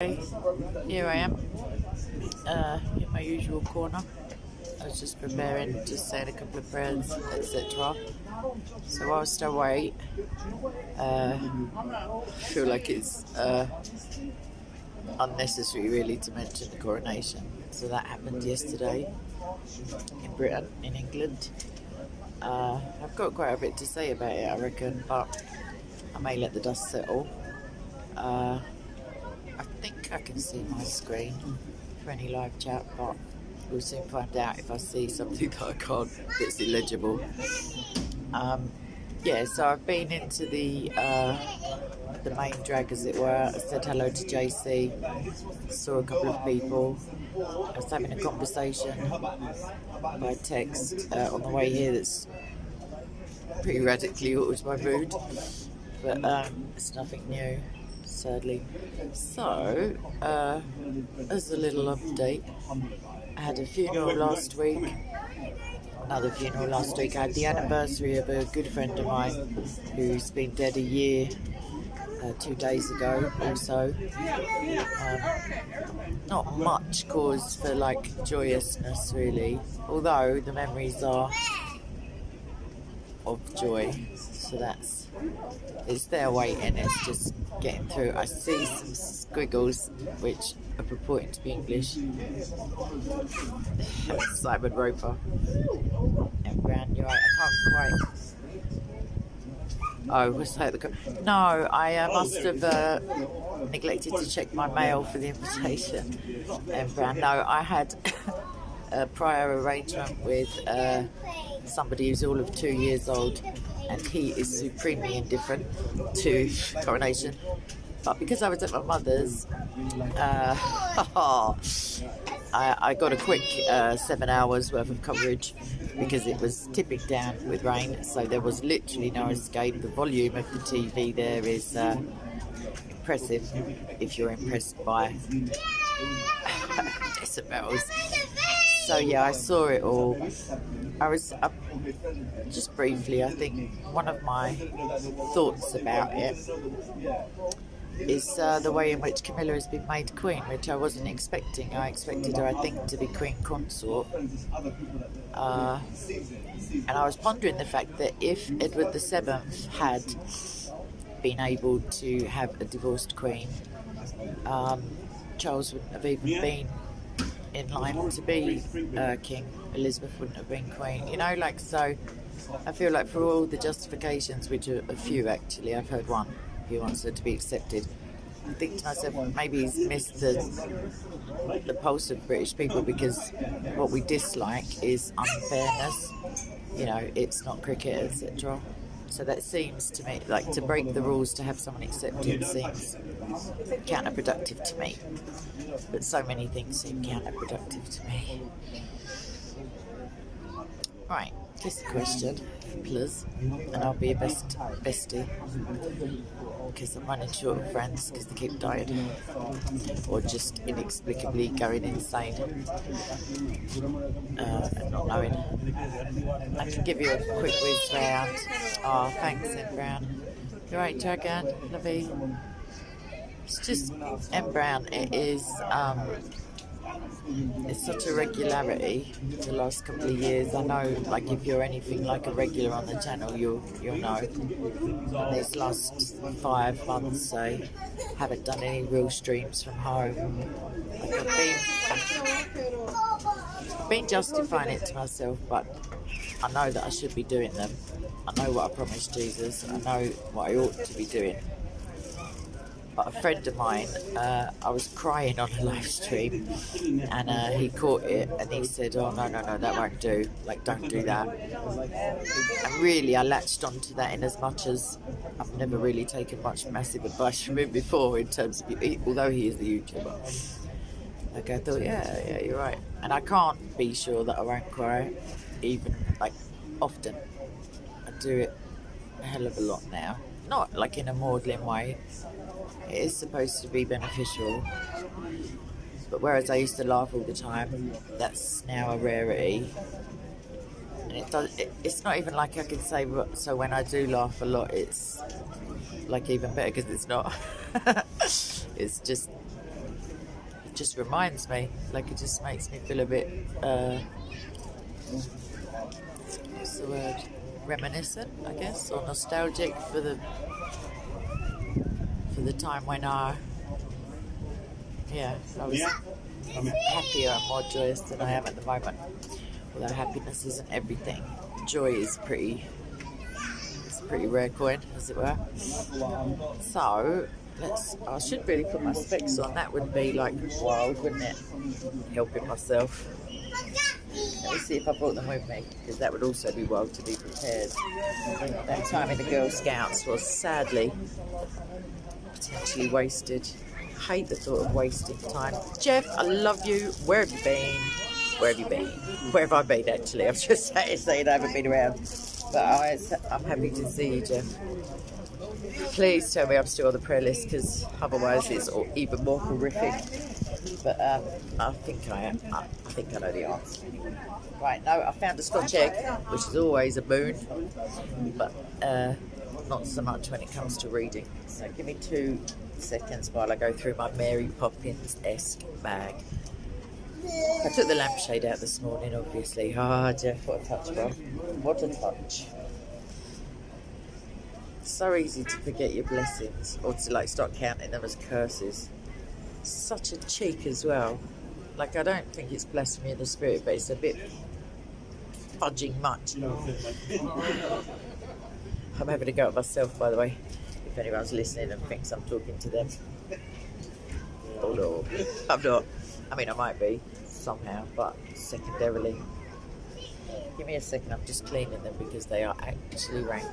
Here I am, in my usual corner. I was just preparing, just saying a couple of prayers, etc. So whilst I wait, I feel like it's unnecessary really to mention the coronation. So that happened yesterday in Britain, in England. I've got quite a bit to say about it, I reckon, but I may let the dust settle. I think I can see my screen for any live chat, but we'll soon find out if I see something that I can't, that's illegible. Yeah, so I've been into the main drag, as it were. I said hello to JC, saw a couple of people. I was having a conversation by text on the way here that's pretty radically altered my mood, but it's nothing new, sadly. So, as a little update, I had a funeral last week, another funeral last week. I had the anniversary of a good friend of mine who's been dead a year, 2 days ago also. Not much cause for like joyousness really, although the memories are of joy, so it's there waiting, it's just getting through. I see some squiggles which are purporting to be English. Simon Roper and Brown, you're right, I can't quite. Oh, was that no, I must have neglected to check my mail for the invitation. And Brown, no, I had a prior arrangement with somebody who's all of 2 years old, and he is supremely indifferent to coronation. But because I was at my mother's, I got a quick 7 hours worth of coverage because it was tipping down with rain, so there was literally no escape. The volume of the TV there is impressive if you're impressed by decibels. So yeah, I saw it all. I was just briefly, I think one of my thoughts about it is the way in which Camilla has been made queen, which I wasn't expecting. I expected her, I think, to be queen consort. And I was pondering the fact that if Edward VII had been able to have a divorced queen, Charles wouldn't have even been in line to be king. Elizabeth wouldn't have been queen, so I feel like for all the justifications, which are a few actually, I've heard one, he wants her to be accepted, I think to myself, maybe he's missed the pulse of British people, because what we dislike is unfairness, it's not cricket, etc. So that seems to me like to break the rules to have someone accepted seems counterproductive to me. But so many things seem counterproductive to me. Right, just a question, please, and I'll be a bestie, because I'm running short of friends because they keep dying or just inexplicably going insane and not knowing. I can give you a quick whiz round. Oh, thanks, M. Brown. You're right, Dragon, lovey. It's just M. Brown. It is. It's such a regularity the last couple of years. I know, like, if you're anything like a regular on the channel, you'll know. And these last 5 months, say, haven't done any real streams from home. Like, I've been justifying it to myself, but I know that I should be doing them. I know what I promised Jesus. I know what I ought to be doing. But a friend of mine, I was crying on a live stream, and he caught it and he said, oh no, that won't do, like, don't do that. And really I latched onto that in as much as I've never really taken much massive advice from him before, in terms of, although he is a YouTuber. Like, I thought, yeah, you're right. And I can't be sure that I won't cry, even, like, often. I do it a hell of a lot now. Not like in a maudlin way. It is supposed to be beneficial, but whereas I used to laugh all the time, that's now a rarity. And it's not even like I can say, so when I do laugh a lot, it's like even better, because it's not. It's just just reminds me, like it just makes me feel a bit, what's the word, reminiscent, I guess, or nostalgic for the time when I was happier and more joyous than I am at the moment. Although happiness isn't everything, joy is pretty rare coin, as it were. So I should really put my specs on. That would be like wild, wouldn't it? Helping myself. Let me see if I brought them with me, because that would also be wild to be prepared. That time in the Girl Scouts was sadly potentially wasted. I hate the thought of wasting time. Jeff, I love you. Where have you been? Where have you been? Where have I been, actually? I'm just saying I haven't been around. But I'm happy to see you, Jeff. Please tell me I'm still on the prayer list, because otherwise it's even more horrific. But I think I am. I think I know the answer. Right, no, I found a Scotch egg, which is always a boon, but not so much when it comes to reading. So give me 2 seconds while I go through my Mary Poppins-esque bag. I took the lampshade out this morning, obviously. Ah, Jeff, what a touch, bro. What a touch. It's so easy to forget your blessings, or to like start counting them as curses. Such a cheek as well. Like, I don't think it's blasphemy of the spirit, but it's a bit fudging much. I'm having a go at myself, by the way, if anyone's listening and thinks I'm talking to them. Oh no, I'm not. I mean, I might be somehow, but secondarily. Give me a second, I'm just cleaning them because they are actually rank.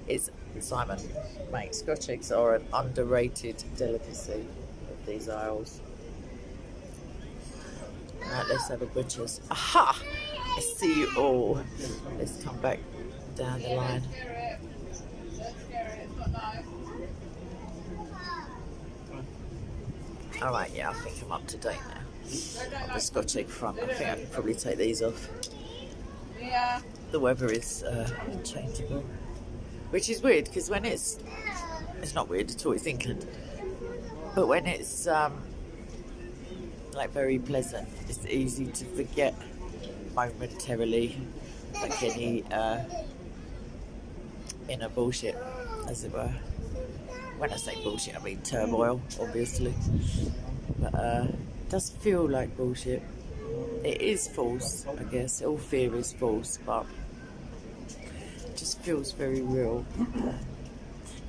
It's Simon, mate, Scotch eggs are an underrated delicacy of these isles. Right, let's have a butcher's. Aha! I see you all. Let's come back down the line. Alright, yeah, I think I'm up to date now. On the Scotch egg front, I think I can probably take these off. The weather is changeable. Which is weird, because when it's not weird at all, it's England. But when it's like very pleasant, it's easy to forget momentarily, like any inner bullshit, as it were. When I say bullshit, I mean turmoil, obviously. But it does feel like bullshit. It is false, I guess. All fear is false, but it just feels very real.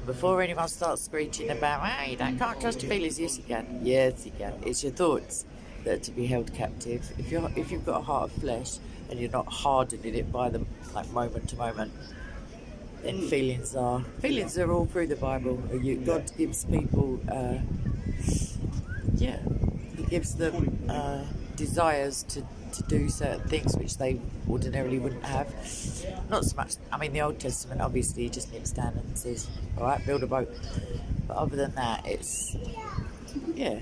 Before anyone starts screeching about, you can't trust your feelings, yes you can. Yes you can. It's your thoughts that are to be held captive. If you've got a heart of flesh and you're not hardening it by them, like moment to moment, then feelings are all through the Bible. God gives people, He gives them desires to do certain things which they ordinarily wouldn't have. Not so much, I mean, the Old Testament, obviously, he just nips down and says, all right, build a boat. But other than that, it's the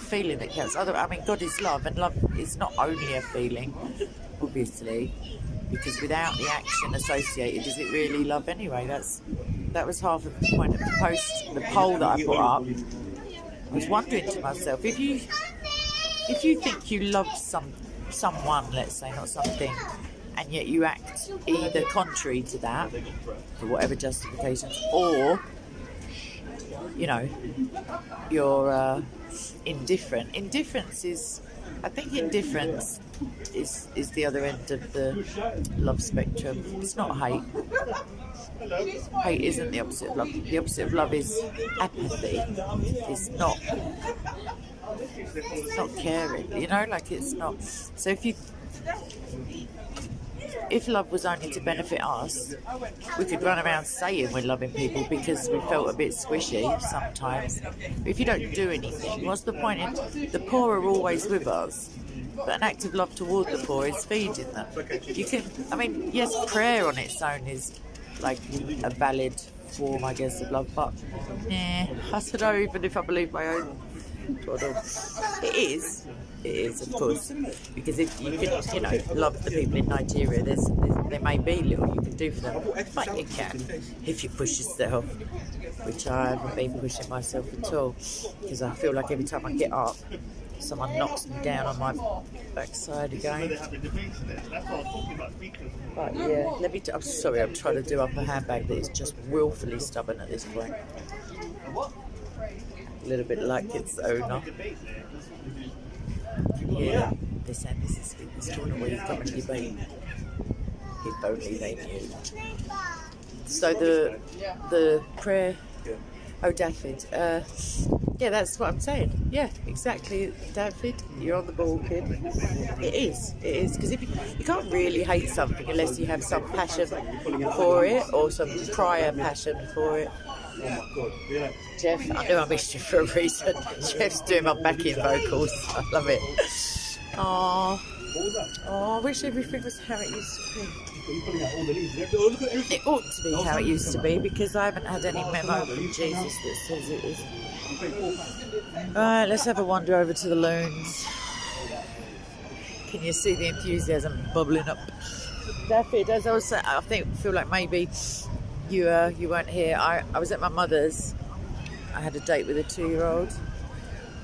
feeling that counts. I mean, God is love, and love is not only a feeling, obviously, because without the action associated, is it really love anyway? That was half of the point of the poll that I put up. I was wondering to myself, if you think you love someone, let's say, not something, and yet you act either contrary to that, for whatever justifications, or, you're indifferent. Indifference is the other end of the love spectrum. It's not hate. Hate isn't the opposite of love. The opposite of love is apathy. It's not caring, like it's not. So if love was only to benefit us, we could run around saying we're loving people because we felt a bit squishy sometimes. But if you don't do anything, what's the point? The poor are always with us, but an act of love toward the poor is feeding them. Yes, prayer on its own is like a valid form, I guess, of love, but I don't know, even if I believe my own twaddle. It is, of course, because if you could, love the people in Nigeria, there may be little you can do for them, but you can if you push yourself. which I haven't been pushing myself at all, because I feel like every time I get up, someone knocks me down on my backside again. But yeah, I'm sorry, I'm trying to do up a handbag that is just willfully stubborn at this point. A little bit like its owner. Yeah, they're saying this is this corner where you come and debate. If only they knew. So the prayer. Oh, David. Yeah, that's what I'm saying. Yeah, exactly, David. You're on the ball, kid. It is, because if you can't really hate something unless you have some passion for it or some prior passion for it. Jeff, I knew I missed you for a reason. Jeff's doing my backing vocals. I love it. Oh, I wish everything was how it used to be. It ought to be how it used to be, because I haven't had any memo from Jesus that says it is. Alright, let's have a wander over to the loons. Can you see the enthusiasm bubbling up? David, as I was saying, I feel like maybe you weren't here. I was at my mother's. I had a date with a 2-year-old.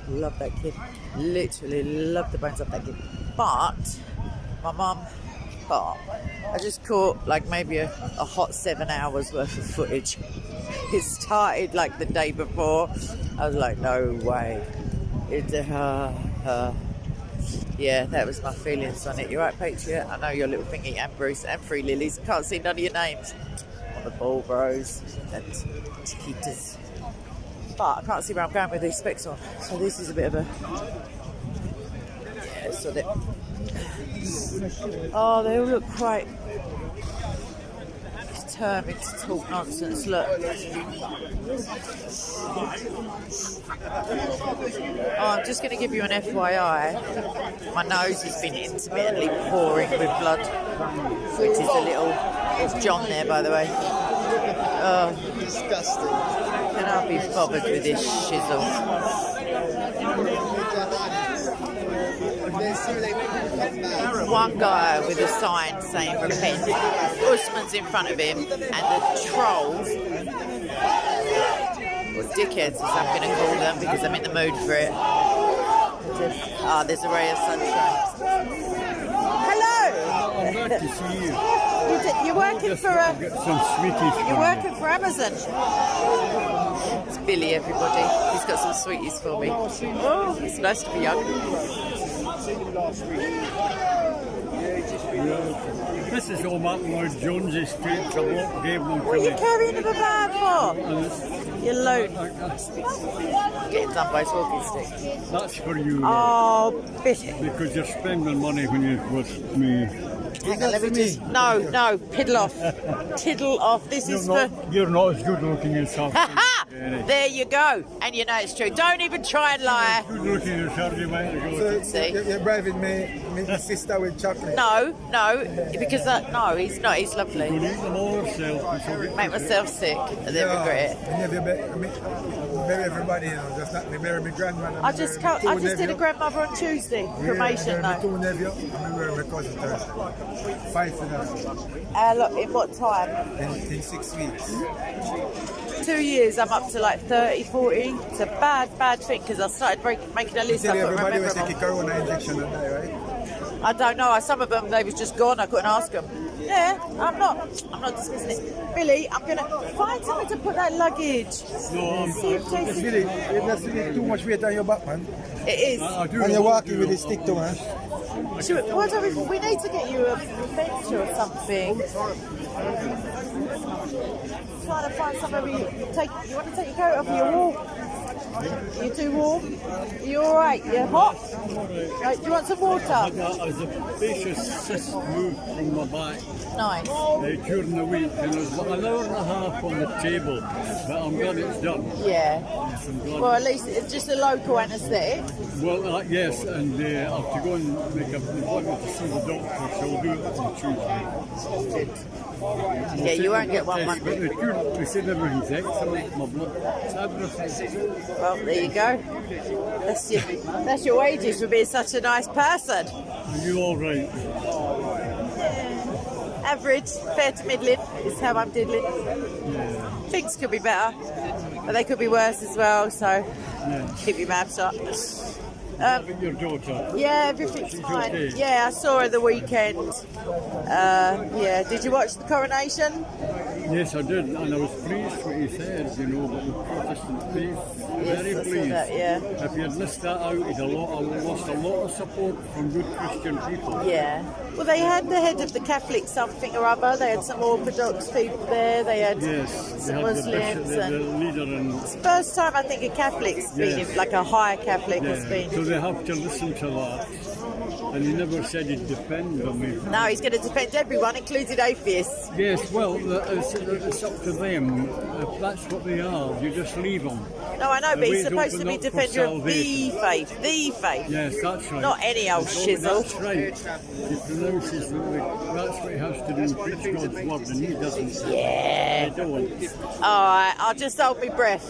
Love that kid. Literally love the bones of that kid. But my mum, I just caught like maybe a hot 7 hours worth of footage. It started like the day before. I was like, no way. Yeah, that was my feelings on it. You're right, Patriot. I know your little thingy, and Bruce, and Free Lilies. Can't see none of your names on the ball, bros and Chiquitas. But I can't see where I'm going with these specs on. So this is a bit of a... Yeah, so that... Oh, they all look quite determined to talk nonsense. Look. Oh, I'm just going to give you an FYI. My nose has been intermittently pouring with blood, which is a little... There's John there, by the way. Oh, disgusting. Can I be bothered with this shizzle? One guy with a sign saying repent. Usman's in front of him, and the trolls, or dickheads as I'm going to call them because I'm in the mood for it. There's a ray of sunshine. Hello! I'm glad to see you. You're working for some sweeties. You're working for Amazon. It's Billy, everybody. He's got some sweeties for me. Oh, it's nice to be young. This is all Martin Lloyd Jones's fate. I won't give them What are you carrying in the bag for? You're alone. Getting done by his walking stick. That's for you. Oh, bitter. Because you're spending money when you're with me. Hang on, let me just... No, piddle off. Tiddle off. This is for... You're not as good looking as some. There you go. And you know it's true. Don't even try and lie. Good looking as some, you might go. So you're bribing my sister with chocolate? No, because no, he's not. He's lovely. You eat them all yourself. Make myself sick and then regret it. Bury everybody, you know, just not me bury my grandmother. I just did a grandmother on Tuesday. Cremation, though. though. My 2 nephews, I'm burying my cousin Thursday. 5 for them. Look, in what time? In 6 weeks. 2 years, I'm up to like 30, 40. It's a bad thing because I started making a list. I couldn't Everybody remember was them. taking corona injection and that, right? I don't know. Some of them, they was just gone. I couldn't ask them. Yeah, I'm not dismissing it. Billy, I'm going to find somewhere to put that luggage. No, See if Jason... Really, you're not too much weight on your back, man. It is. And you're walking with a stick too, man. We need to get you a bench or something. Trying to find somewhere where you want to take your coat off and you walk. Are you too warm? Are you alright? You're hot? Right, do you want some water? I got a vicious cyst moved from my back Nice. during the week, and it was about an hour and a half on the table, but I'm glad it's done. Yeah. Well, at least it's just a local anaesthetic. Well, yes, and I have to go and make an appointment to see the doctor, so I'll do it on Tuesday. Yeah, you won't get one But Monday. they said everything's excellent, my blood, it's everything. Well, there you go. That's your wages for being such a nice person. Are you all right? Average, fair to middling is how I'm diddling. Yeah. Things could be better. but they could be worse as well. So keep your mouth shut. Your daughter. Yeah, everything's She's fine. okay. Yeah, I saw her the weekend. Yeah, did you watch the coronation? Yes, I did, and I was pleased what he said, you know, about the Protestant faith. Very I saw pleased. that, yeah. If he had missed that out, he'd lost a lot of support from good Christian people. Yeah. Well, they had the head of the Catholic something or other. They had some Orthodox people there. They had Yes, they some had Muslims. the And leader and it's the first time I think a Catholic's been, Yes. like a high Catholic has been. so they have to listen to that. And he never said he'd defend them. No, he's going to defend everyone, including atheists. Yes, well, it's up to them. If that's what they are, you just leave them. No, I know, The but he's way's supposed to open be up for defender of the salvation. faith. The faith. Yes, that's right. Not any old shizzle. That's right. He pronounces that's what he has to do, preach God's word, and he doesn't. Yeah. They don't. All right, I'll just hold my breath.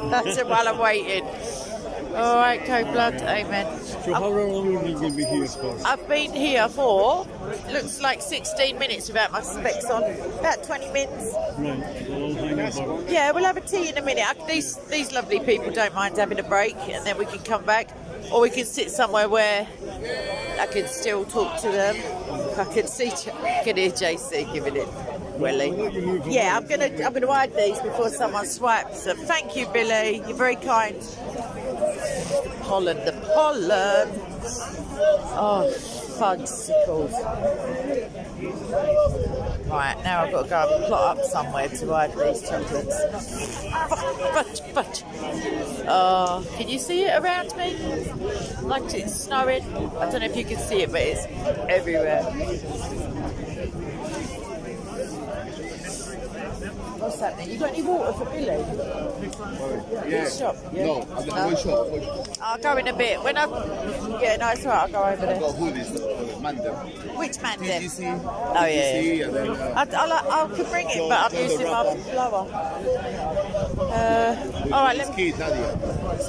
That's it while I'm waiting. All right, co-blood, amen. So how long are you going to be here for? I've been here for, looks like 16 minutes without my specs on. About 20 minutes. Right, well, I'll hang about. Yeah, we'll have a tea in a minute. These lovely people don't mind having a break, and then we can come back. Or we can sit somewhere where I can still talk to them. I can hear JC giving it welly. Yeah, I'm gonna hide these before someone swipes them. Thank you, Billy. You're very kind. The pollen. Oh, fudgesicles. Right, now I've got to go and plot up somewhere to hide these chocolates. Fudge. Oh, can you see it around me? Like it's snowing. I don't know if you can see it, but it's everywhere. What's happening? You got any water for Billy? Yeah. Shop, yeah? No, I've got one shop. I'll go in a bit. When it's alright, I'll go over there. Got hoodies, Mandem. Which man then? TGC. Oh, yeah. TGC, and then I could bring it, but I'm using my blower. Alright, let me... Keith, Nadia.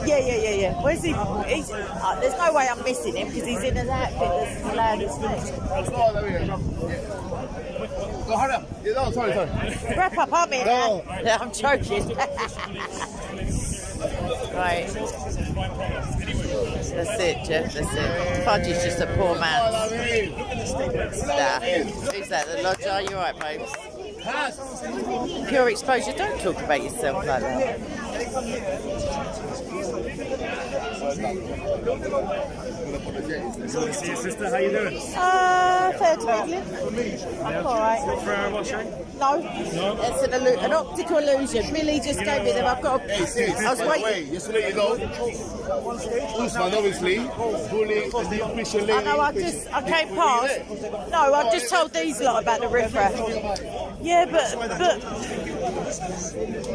Yeah. Where's he? There's no way I'm missing him because he's in an outfit that's loud as Go, hurry up. Yeah, no, sorry. Wrap up, I'm in. No. Yeah, I'm joking. Right. That's it, Jeff, that's it. Fudge is just a poor man. Nah. Who's that, the lodger? You're right, babes. Pure exposure, don't talk about yourself like that. So see your sister, how you doing? Fair to England. I'm alright. For washing? No. It's an optical illusion. Billy just gave me them. I've got a... I was waiting. Just to let you know, Usman, obviously, bullying the official lady. I know, I came past. No, I just told these lot about the riffraff. Yeah, but...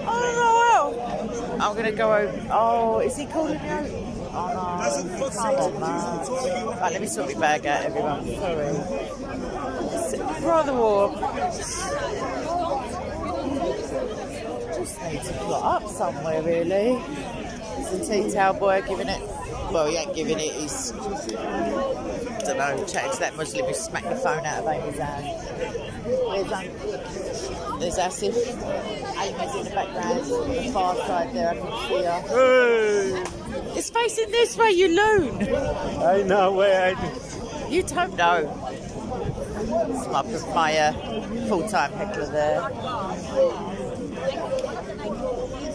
Oh, no. I'm going to go over... Oh, is he calling me out? Oh, no. Come on, man. Right, let me sort my bag out, everyone. Sorry. It's rather warm. Just need to plot up somewhere, really. There's a tea towel boy giving it... Well, he ain't giving it, he's... I don't know, chatting to that Muslim who smacked the phone out of Amy's hand. Where's There's Asif. Amy's in the background, on the far side there, I can see her. Hey! It's facing this way, you loon! I know where I do. You don't know. It's my full-time heckler there.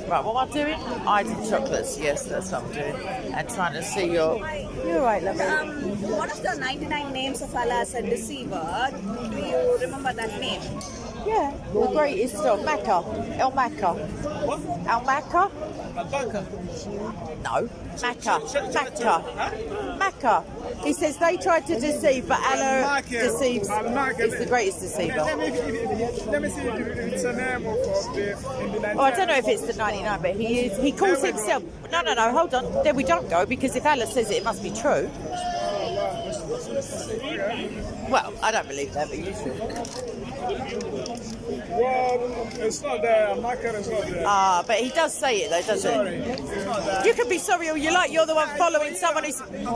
Right, what am I doing? Hiding chocolates, yes, that's what I'm doing. And trying to see your... You're right, lovely. One of the 99 names of Allah as a deceiver, do you remember that name? Yeah, the greatest of Mecca. El Mecca. What? El Mecca? Albaca. No, Mecca. Mecca. He says they tried to deceive, but Allah deceives. He's the greatest deceiver. Let me see if it's a name of the Oh, I don't know if it's the 99, but he calls himself... No, hold on. Then we don't go, because if Allah says it must be true. Well, I don't believe that, but you should. Well, it's not there. Market is not there. Ah, but he does say it though, doesn't Sorry, he? it's not there. You can be sorry all you like. You're the one following someone who's... No.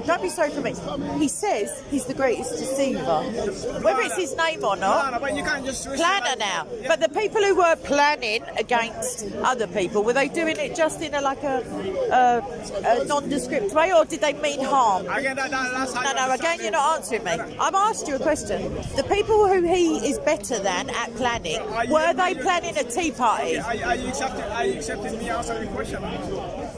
Don't be sorry for me. He says he's the greatest deceiver. Whether it's his name or not. No, but you can't just twist it Planner like- now. Yeah. But the people who were planning against other people, were they doing it just in a nondescript way, or did they mean harm? Again, that's how you No, understand again, it. you're not answering me. I've asked you a question. The people who he is better than at planning, were they planning a tea party? Are you accepting me answering the question?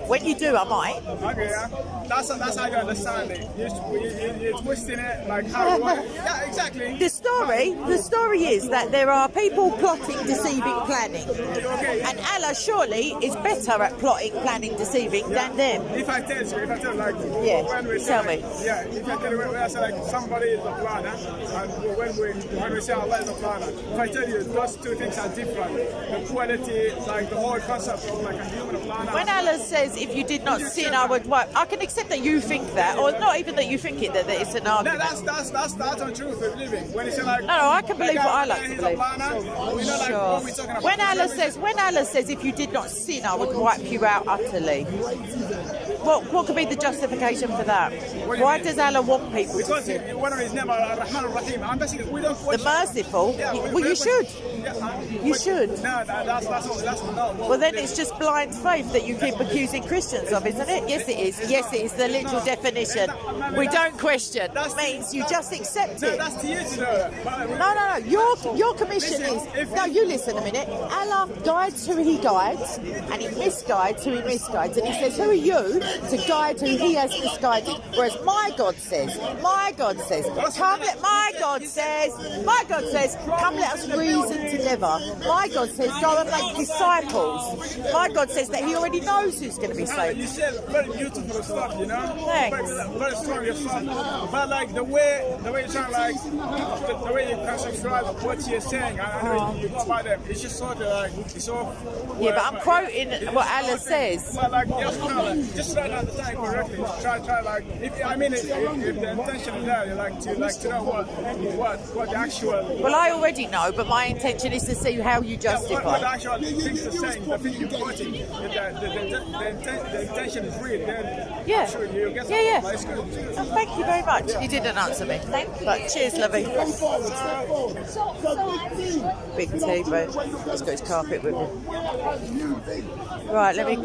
When you do, I might. Okay, yeah. That's how you understand it. You're twisting it like how you want. Yeah, exactly. The story is that there are people plotting, deceiving, planning. Okay. And Allah surely is better at plotting, planning, deceiving than them. If I tell like Yeah, when we tell say, me. Yeah, if I tell you when I say like somebody is a planner, and when we say Allah is a planner, if I tell you those two things are different, the quality, like the whole concept of like a human planner. When Allah says, if you did not sin, I would work, I can accept that you think that, or not even that you think it, that it's an No, argument. that's the truth of living. When you say like, No, I can believe what I like to he's believe. a planner, we know like what we're talking about. When Allah says, if you did not sin, I would wipe you out utterly. What could be the justification for that? Why does Allah want people to Because sin? one of his name Ar-Rahman Ar-Rahim. I'm basically we don't The question. merciful? Yeah, Well, you should. Yeah, You should. No, that's no. Well, then it's just blind faith that you keep accusing Christians of, isn't it? Yes, it is. Yes, it is the literal definition. We don't question. That means you just accept No, it. that's to you to know. But- No. Your commission is... No, you listen a minute. Allah guides who he guides, and he misguides who he misguides. And he says, who are you to guide who he has misguided? Whereas my God says, come let... My God says, come let us reason together. My God says, go and make disciples. My God says that he already knows who's going to be You saved. said very beautiful stuff, you know. Thanks. Very strong yourself. But like the way you're trying, like the way you conceptualize what you're saying, and you go by them, it's just sort of like it's all. Yeah, but I'm quoting what Allah says. But like just try to understand correctly. Try like if the intention is there, you like to know what the actual. Well, I already know, but my intention is to see how you What justify. the actual things are saying, the thing you're quoting, the intention is real, then Yeah. I'm sure you'll get Yeah. something. But it's good. Oh, thank you very much. You didn't answer me. Thank you. But cheers, lovey. Big tea, but he's got his carpet with him. Right, let me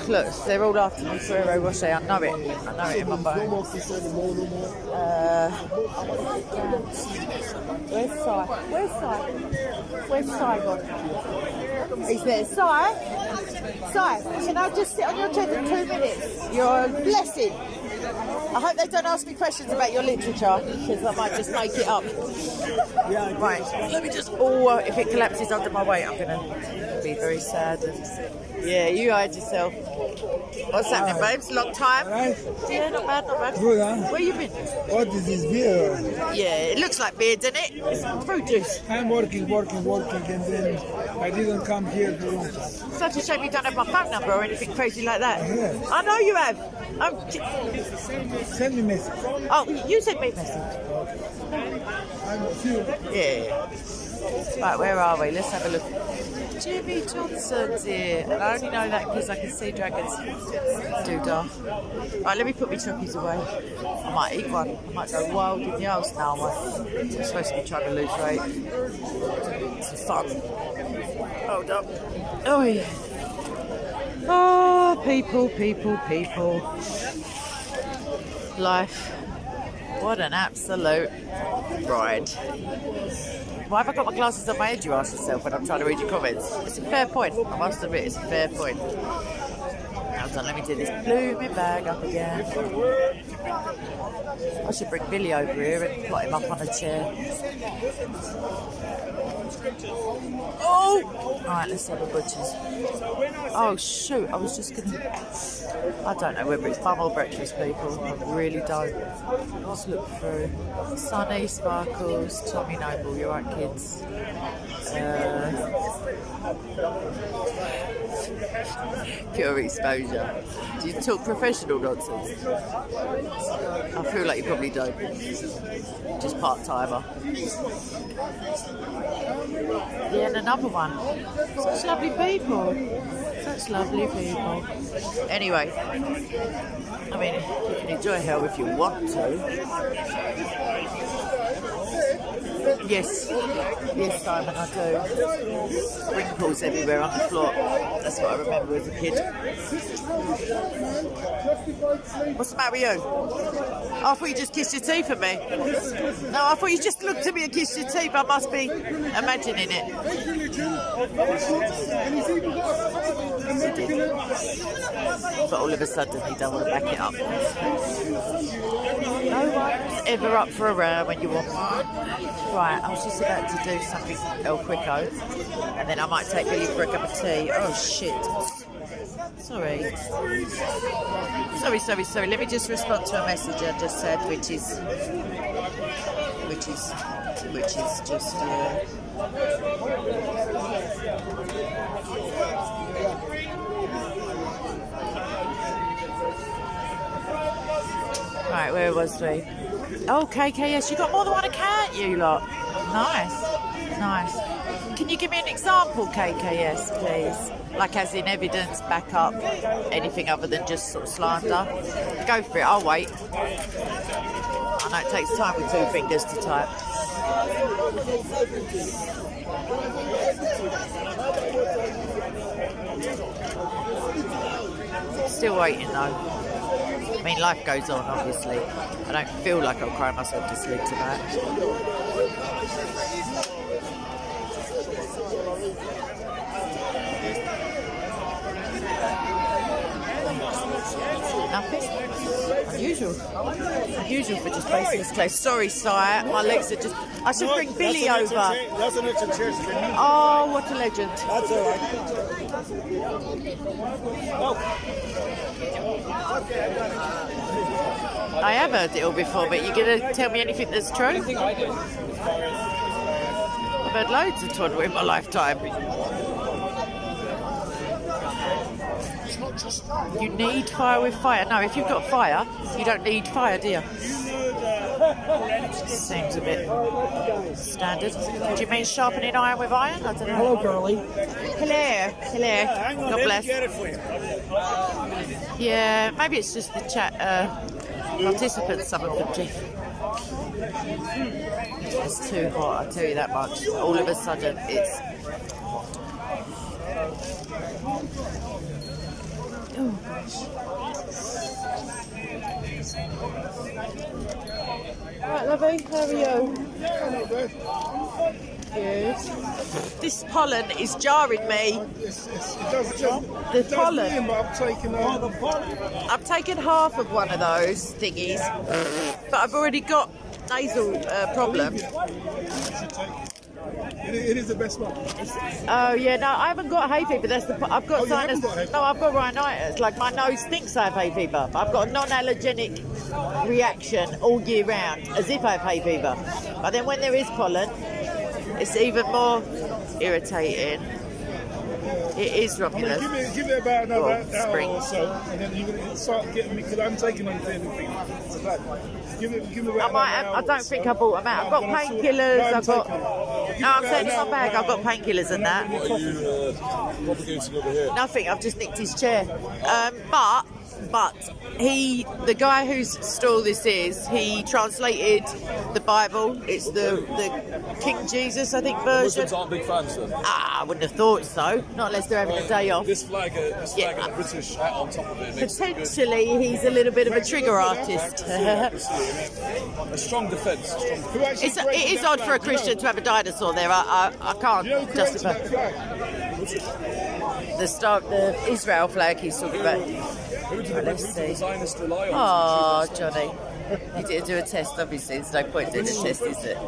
look. They're all after me for Ferrero Rocher. I know it in my bones. Where's Sai? Where's Sai gone? He's there. Sai, can I just sit on your chair for 2 minutes? You're a blessing. I hope they don't ask me questions about your literature, because I might just make it up. Right, let me just... Oh, if it collapses under my weight, I'm going to be very sad. Yeah, you hide yourself. What's happening, babes? Long time? Right. Yeah, not bad. Good, huh? Where you been? What is this beer? Yeah, it looks like beer, doesn't it? It's fruit juice. I'm working, and then I didn't come here to... Such a shame you don't have my phone number or anything crazy like that. Yeah. I know you have. Send me message. Oh, you sent me a message. I'm few. Yeah. Right, where are we? Let's have a look. Jimmy Johnson's here. And I only know that because I can see dragons. Doodah. Right, let me put my chockies away. I might eat one. I might go wild in the house now. I'm supposed to be trying to lose weight. It's fun. Hold up. Oh, yeah. Oh, people. Life. What an absolute ride. Why have I got my glasses on my head, you ask yourself, when I'm trying to read your comments? It's a fair point. I must admit, it's a fair point. Hold on, let me do this blooming bag up again. I should bring Billy over here and plot him up on a chair. Oh! Alright, let's have a butcher's. Oh shoot, I was just gonna... I don't know whether it's bum or breakfast, people. I really don't. Let's look through. Sunny, Sparkles, Tommy Noble, you're right, kids. Pure exposure. Do you talk professional nonsense? I feel like you probably don't. Just part-timer. Yeah, and another one. Such lovely people. Such lovely people. Anyway, I mean, you can enjoy hell if you want to. Yes, Simon, I do. Wrinkles everywhere on the floor. That's what I remember as a kid. What's the matter with you? Oh, I thought you just kissed your teeth at me. No, I thought you just looked at me and kissed your teeth. I must be imagining it. But all of a sudden, he don't want to back it up. No one's ever up for a row when you want. Right, I was just about to do something El Quico, and then I might take Billy for a cup of tea. Oh shit. Sorry. Let me just respond to a message I just said, which is just Right, where was we? Oh, KKS, you got more than one account, you lot. Nice. Can you give me an example, KKS, please? Like as in evidence, backup, anything other than just sort of slander? Go for it, I'll wait. I know it takes time with 2 fingers to type. Still waiting though. I mean, life goes on, obviously. I don't feel like I'll cry myself to sleep tonight. Nothing? Unusual for just baseless clothes. Sorry, sire, my legs are just... I should bring Billy over. That's an entertainment. Oh, what a legend. That's all right. I have heard it all before, but you're going to tell me anything that's true? I've heard loads of twaddle in my lifetime. You need fire with fire. No, if you've got fire, you don't need fire, do you? Seems a bit standard. Do you mean sharpening iron with iron? I don't know. Hello, girlie. Hello. God bless. Yeah, maybe it's just the chat participants, some of them, Jeff. It's too hot, I'll tell you that much. All of a sudden, it's hot. Oh, gosh. Right, lovey, how are you? Good. This pollen is jarring me. The pollen. I've taken half of one of those thingies, but I've already got nasal problem. It is the best one. Oh yeah, no, I haven't got hay fever. That's the. I've got sinus. No, I've got rhinitis. Like my nose thinks I have hay fever. I've got a non-allergenic reaction all year round, as if I have hay fever. But then when there is pollen, it's even more irritating. It is, Romulus. Give it about another hour spring. or so, and then you're going to start getting me, because I'm taking on anything. Give me about I don't think I bought them out. I've got painkillers. I've got. No, I'm saying in my bag. I've got painkillers and that. What are you propagating over here? Nothing. I've just nicked his chair. But the guy whose stall this is, he translated the Bible. It's the King Jesus, I think, version. Muslims aren't big fans then? I wouldn't have thought so. Not unless they're having a day off. This flag and a British hat on top of it makes it good. Potentially, he's a little bit of a trigger artist. A strong defence. It is odd for a Christian to have a dinosaur there. I can't justify. The Israel flag he's talking about. Who do the Zionists rely on? Oh, Johnny. You didn't do a test, obviously. There's no point doing a test, is there?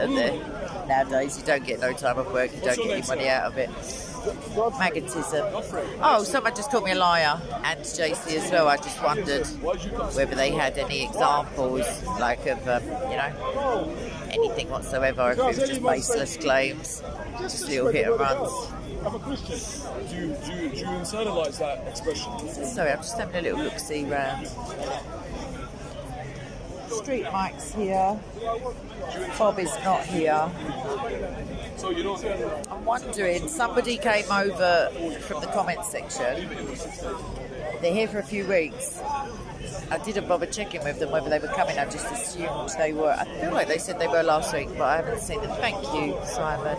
Nowadays, you don't get no time off work. You don't get any money out of it. Magnetism. Oh, someone just called me a liar. And JC as well. I just wondered whether they had any examples, like of, anything whatsoever, if it was just baseless claims. Just little hit and runs. I'm a Christian. Do you internalise that expression? Sorry, I'm just having a little look-see round. Street Mike's here. Bob is not here. So you don't. I'm wondering, somebody came over from the comments section. They're here for a few weeks. I didn't bother checking with them whether they were coming. I just assumed they were. I feel like they said they were last week, but I haven't seen them. Thank you, Simon.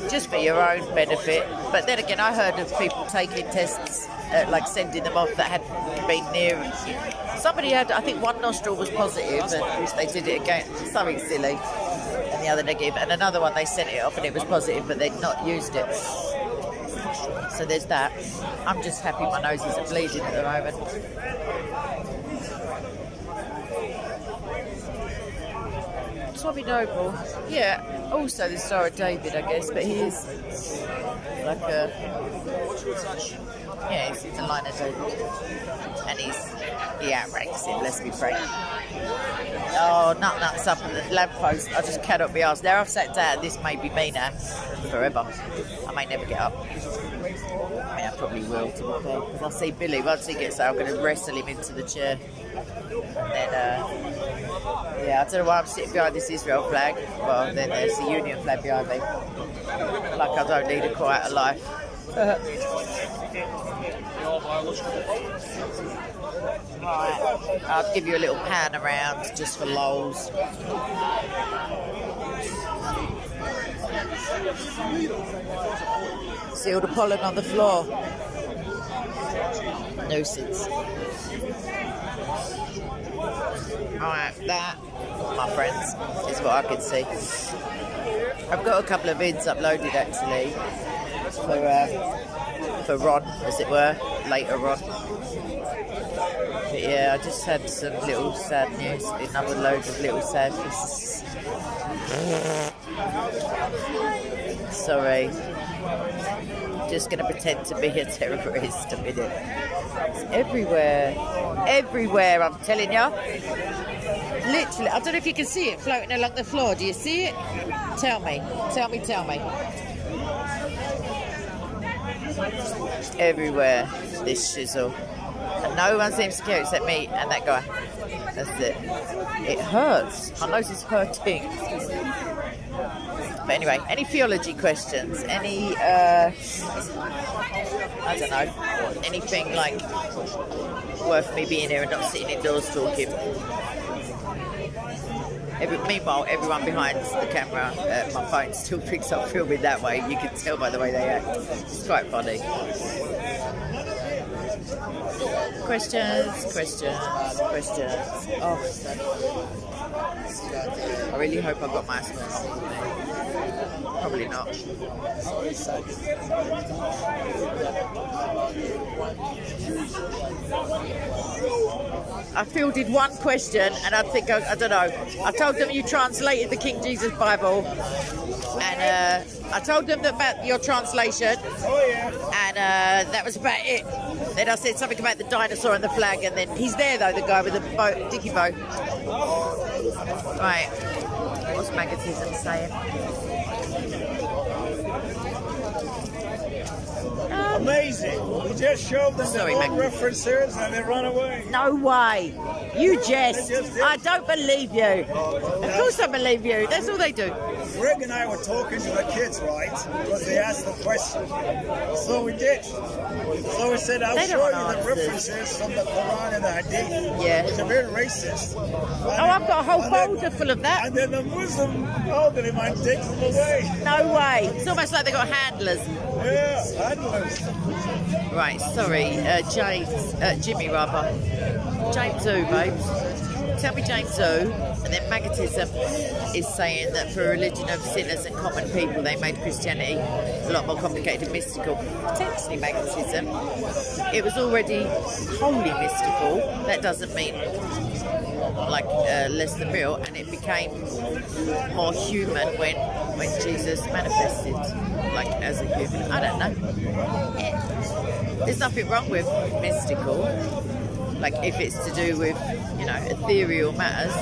Just for your own benefit. But then again, I heard of people taking tests, like sending them off that hadn't been near. Somebody had, I think, one nostril was positive, and they did it again. Something silly. And the other negative, and another one they sent it off and it was positive, but they'd not used it. So there's that. I'm just happy my nose isn't bleeding at the moment. Tommy Noble, yeah, also the Star of David, I guess, but he is like a, yeah, he's the line of David, and he outranks him, let's be frank. Oh, nuts up on the lamppost, I just cannot be asked. Now I've sat down, this may be me now, forever. I may never get up. I mean, I probably will, to be fair, because I'll see Billy, once he gets out, I'm going to wrestle him into the chair. And then, yeah, I don't know why I'm sitting behind this Israel flag. Well, then there's the Union flag behind me. Like I don't need a quieter life. Right, I'll give you a little pan around just for lols. See all the pollen on the floor. Nuisance. Alright, that, my friends, is what I can see. I've got a couple of vids uploaded actually for Ron, as it were, later on. But yeah, I just had some little sad news, another load of little sadness. Sorry. Just going to pretend to be a terrorist a minute. It's everywhere, I'm telling you. Literally, I don't know if you can see it floating along the floor. Do you see it? Tell me. Everywhere, this shizzle. And no one seems to care except me and that guy. That's it. It hurts. My nose is hurting. But anyway, any theology questions? Any, I don't know, anything like worth me being here and not sitting indoors talking? Meanwhile, everyone behind the camera, my phone still picks up filming that way. You can tell by the way they act. It's quite funny. Questions. Oh, I really hope I got my asthma on with me. Probably not. I fielded one question and I think, I don't know, I told them you translated the King Jesus Bible and I told them about your translation and that was about it. Then I said something about the dinosaur and the flag and then he's there though, the guy with the boat, dicky boat. Right, what's magnetism saying? Amazing. You just showed them the old references and they run away. No way. You jest. I don't believe you. Of course I believe you. That's all they do. Greg and I were talking to the kids, right? Because they asked the question. So we did. So we said, I'll show you the references from the Quran and the Hadith. Yeah. Which are very racist. I've got a whole folder full of that. And then the Muslim elderly man takes them away. No way. It's almost like they've got handlers. Yeah, handlers. Right, sorry, Jimmy rather. James O, babes. Tell me James O. And then magnetism is saying that for a religion of sinners and common people, they made Christianity a lot more complicated and mystical. Potentially magnetism. It was already wholly mystical. That doesn't mean like less than real, and it became more human when Jesus manifested like as a human. I don't know. There's nothing wrong with mystical, like if it's to do with, you know, ethereal matters.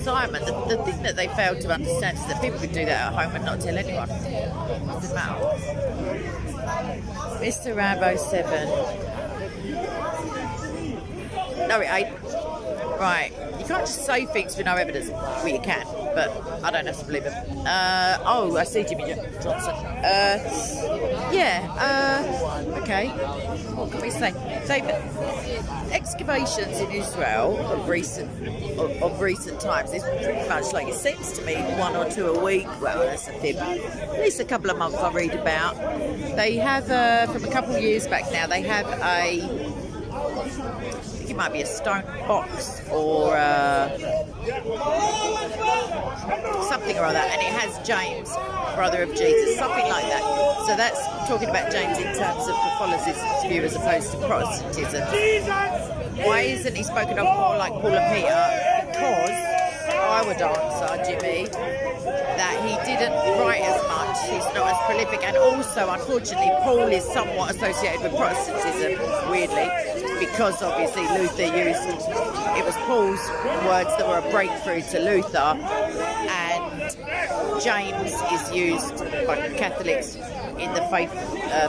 Simon, the thing that they failed to understand is that people could do that at home and not tell anyone. Doesn't matter. Mr. Rambo 7. No, it ain't. Right. You can't just say things with no evidence. Well, you can, but I don't have to believe it. Oh, I see Jimmy Johnson. Okay. What can we say? David, excavations in Israel of recent times is pretty much like, it seems to me, 1 or 2 a week. Well, that's a fib. At least a couple of months I read about. They have, from a couple of years back now, they have a, I think it might be a stone box or something or other, and it has James, brother of Jesus, something like that. So that's talking about James in terms of Catholicism's view as opposed to Protestantism. Why isn't he spoken of more like Paul and Peter? Because I would answer, Jimmy, that he didn't write as much, he's not as prolific, and also, unfortunately, Paul is somewhat associated with Protestantism, weirdly, because obviously Luther used, it was Paul's words that were a breakthrough to Luther, and James is used by Catholics in the faith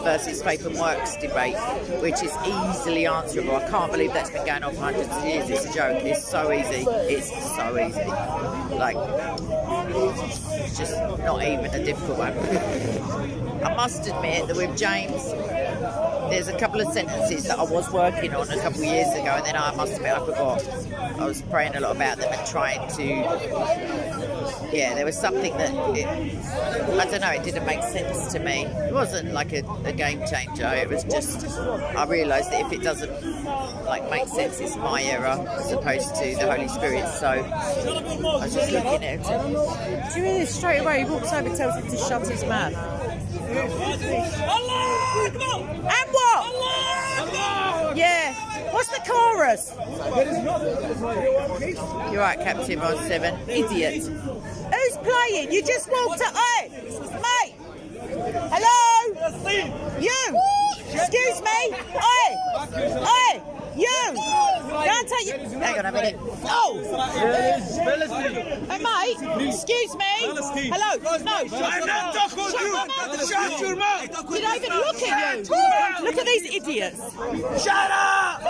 versus faith and works debate, which is easily answerable. I can't believe that's been going on for hundreds of years. It's a joke. It's so easy. It's so easy. Like, it's just not even a difficult one. I must admit that with James, there's a couple of sentences that I was working on a couple of years ago, and then I must admit I forgot. I was praying a lot about them and trying to, there was something that, I don't know, it didn't make sense to me. It wasn't like a game changer, it was just, I realised that if it doesn't make sense, it's my error as opposed to the Holy Spirit. So I was just looking at him. Do you hear this? Straight away he walks over and tells him to shut his mouth. And what? Yeah. What's the chorus? You're right, Captain on 7. Idiot. Who's playing? You just walked up. Hey, mate. Hello? You. Excuse me. Hey. You. Can't take you. Hang on a minute. Oh. Hey, mate. Excuse me. Hello. No. I'm not talking to you. Shut your mouth. Did I even look at you? Look at these idiots. Shut up.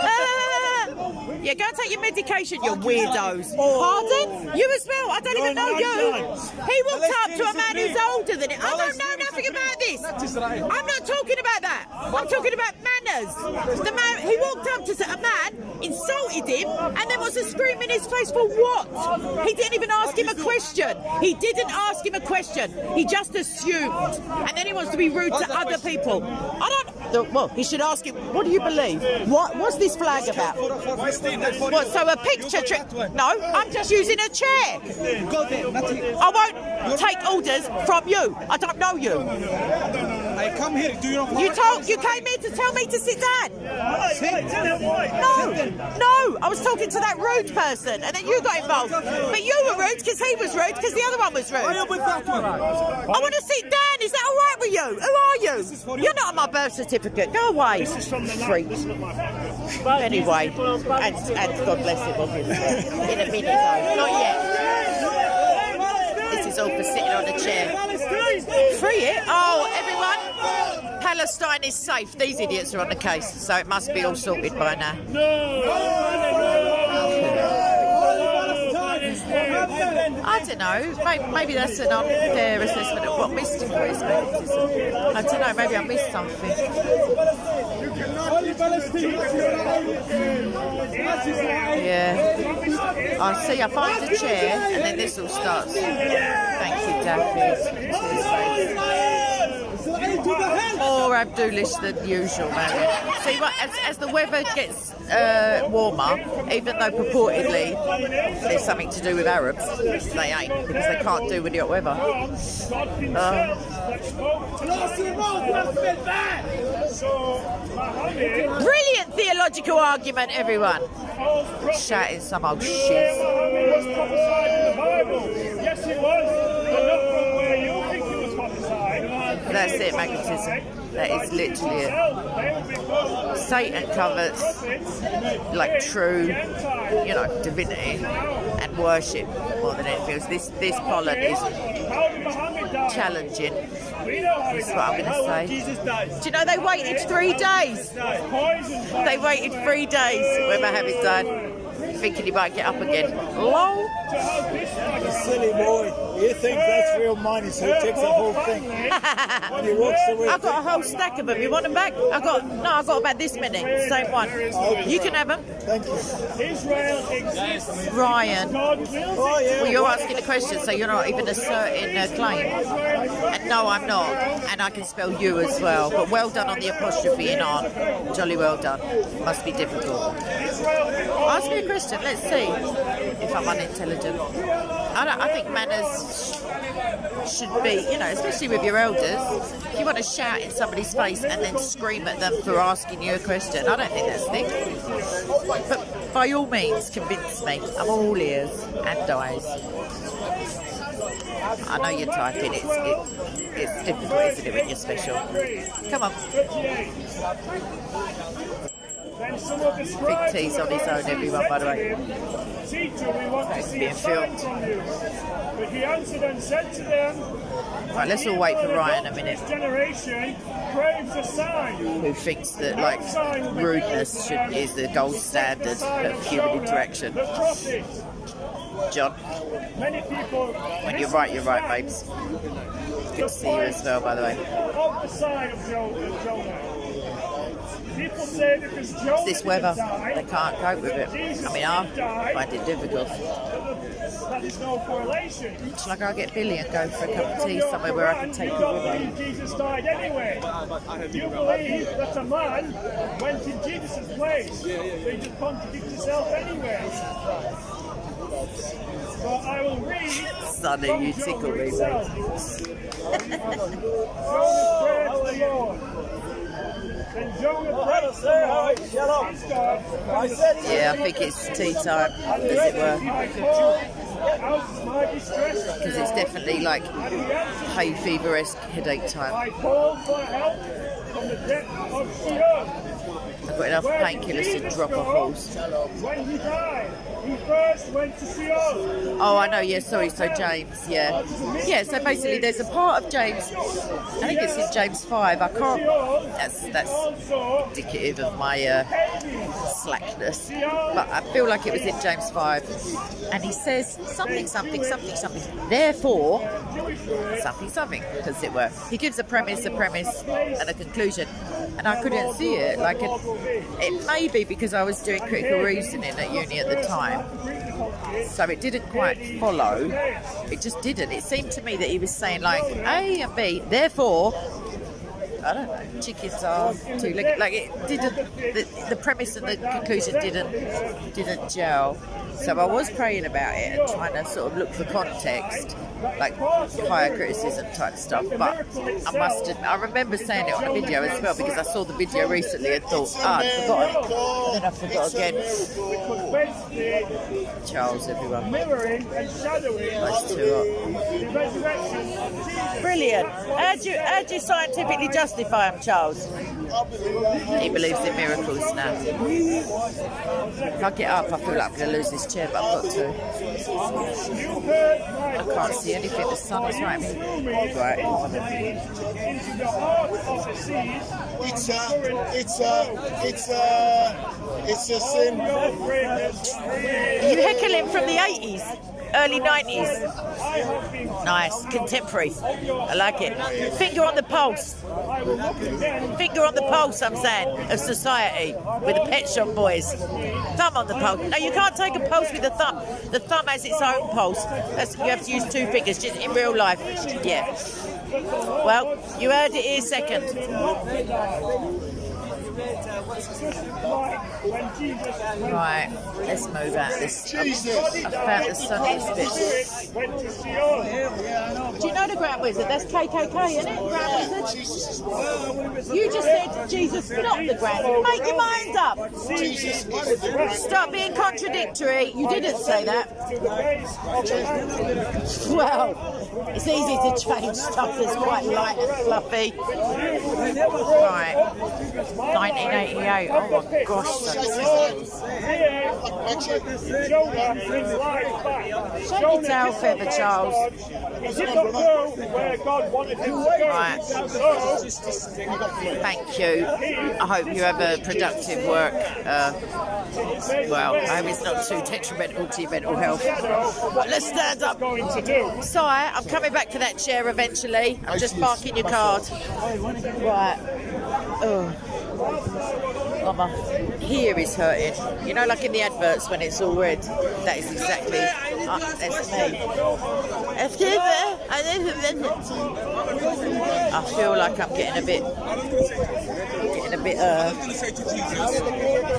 Yeah, go and take your medication, you weirdos. Pardon? You as well? I don't even know you. He walked up to a man who's older than him. I don't know nothing about this. I'm not talking about that. I'm talking about manners. The man, he walked up to a man, insulted him, and then was a scream in his face for what? He didn't even ask him a question. He didn't ask him a question. He just assumed. And then he wants to be rude to other people. Well, he should ask him, what do you believe? What's this flag about? What, so a picture trick? No, I'm just using a chair. I won't take orders from you. I don't know you. I come here. Do you know? You came here to tell me to sit down. No. I was talking to that rude person, and then you got involved. But you were rude because he was rude because the other one was rude. I want to sit down. Is that all right with you? Who are you? You're not on my birth certificate. Go away. Freak. Anyway, and God bless him, obviously. In a minute, though. Not yet. This is all for sitting on a chair. Free it? Oh, everyone. Palestine is safe. These idiots are on the case, so it must be all sorted by now. I don't know. Maybe that's an unfair assessment of what mystical is. I don't know. Maybe I missed something. Yeah. I see. I find a chair, and then this all starts. Thank you, Daffy. More Abdulish than usual, man. See what? As the weather gets warmer, even though purportedly there's something to do with Arabs, they ain't, because they can't do with the hot weather. Brilliant theological argument, everyone. Shouting some old shit. Yes, it was. But not from where you think it was prophesied. That's it, magnetism. That is literally it. Satan covers like true, divinity and worship more than anything else. This Parler is challenging. Is what I'm going to say. Do you know they waited 3 days? They waited 3 days when Mohammed died, thinking he might get up again. Lol. You silly boy. You think that's real money, so he takes the whole thing. And he walks away. I've got a whole stack of them. You want them back? I got about this many. Same one. You can have them. Thank you. Ryan. Oh, yeah. Well, you're asking a question, so you're not even asserting a claim. And no, I'm not. And I can spell you as well. But well done on the apostrophe in art. Jolly well done. Must be difficult. Ask me a question. Let's see if I'm unintelligent. I think manners should be, especially with your elders. If you want to shout in somebody's face and then scream at them for asking you a question, I don't think that's thick. But by all means, convince me. I'm all ears and eyes. I know you're typing. It's difficult, isn't it, when you're special? Come on. Big T's on his own, everyone, by the way. It's being filmed. Right, let's all wait for Ryan a minute. Who thinks that, rudeness is the gold standard of human interaction. John. When you're right, babes. Good to see you as well, by the way. It's this weather. They can't cope with it. I mean, I find it difficult. Shall I go get Billy and go for a cup of tea somewhere where I can take you with me? Jesus died anyway. You believe that a man went in Jesus' place. So you just contradict yourself anyway. So I will read. Sonny, you tickle me, mate. Yeah, I think it's tea time, as it were. Because it's definitely like hay fever-esque headache time. I've got enough painkillers to drop off horse. When he died, he first went to Sion. Oh, I know, yeah, sorry, so James, yeah. Yeah, so basically there's a part of James, I think it's in James 5, I can't, that's indicative of my slackness, but I feel like it was in James 5, and he says something, therefore, something, as it were. He gives a premise, and a conclusion, and I couldn't see it, it may be because I was doing critical reasoning at uni at the time, so it didn't quite follow. It just didn't. It seemed to me that he was saying A and B, therefore, I don't know, chickens are two-legged. It didn't. The premise and the conclusion didn't gel. So I was praying about it and trying to sort of look for context, higher criticism type stuff. But I remember saying it on a video as well because I saw the video recently and thought, I'd forgotten. And then I forgot again. Charles, everyone. Nice too hot. Brilliant. How do you scientifically justify him, Charles? He believes in miracles now. If I get up, I feel like I'm going to lose this chair, but I've got to. I can't see anything. The sun is right. It's a sin. Are you heckling from the 80s? Early 90s. Nice. Contemporary. I like it. Finger on the pulse. Finger on the pulse, I'm saying, of society with the Pet Shop Boys. Thumb on the pulse. No, you can't take a pulse with the thumb. The thumb has its own pulse. You have to use 2 fingers, just in real life. Yeah. Well, you heard it here second. when Jesus Right, let's move out this. I found the sunniest bit. went to Sion. Do you know the Grand Wizard? That's KKK, isn't it? Grand Wizard? You just said Jesus, not the Grand Wizard. Make your mind up. Stop being contradictory. You didn't say that. Well, it's easy to change stuff that's quite light and fluffy. Right, 1988. Oh my gosh, that's shut your tail feather, Charles. He did not go where God wanted him to go. Right. Thank you. I hope you have a productive work. Well, I hope it's not too detrimental to your mental health. But let's stand up. Si, I'm coming back to that chair eventually. I'm just marking your card. Right. Oh. My here is hurting. You know, like in the adverts when it's all red. That is exactly. That's me. I feel like I'm getting a bit,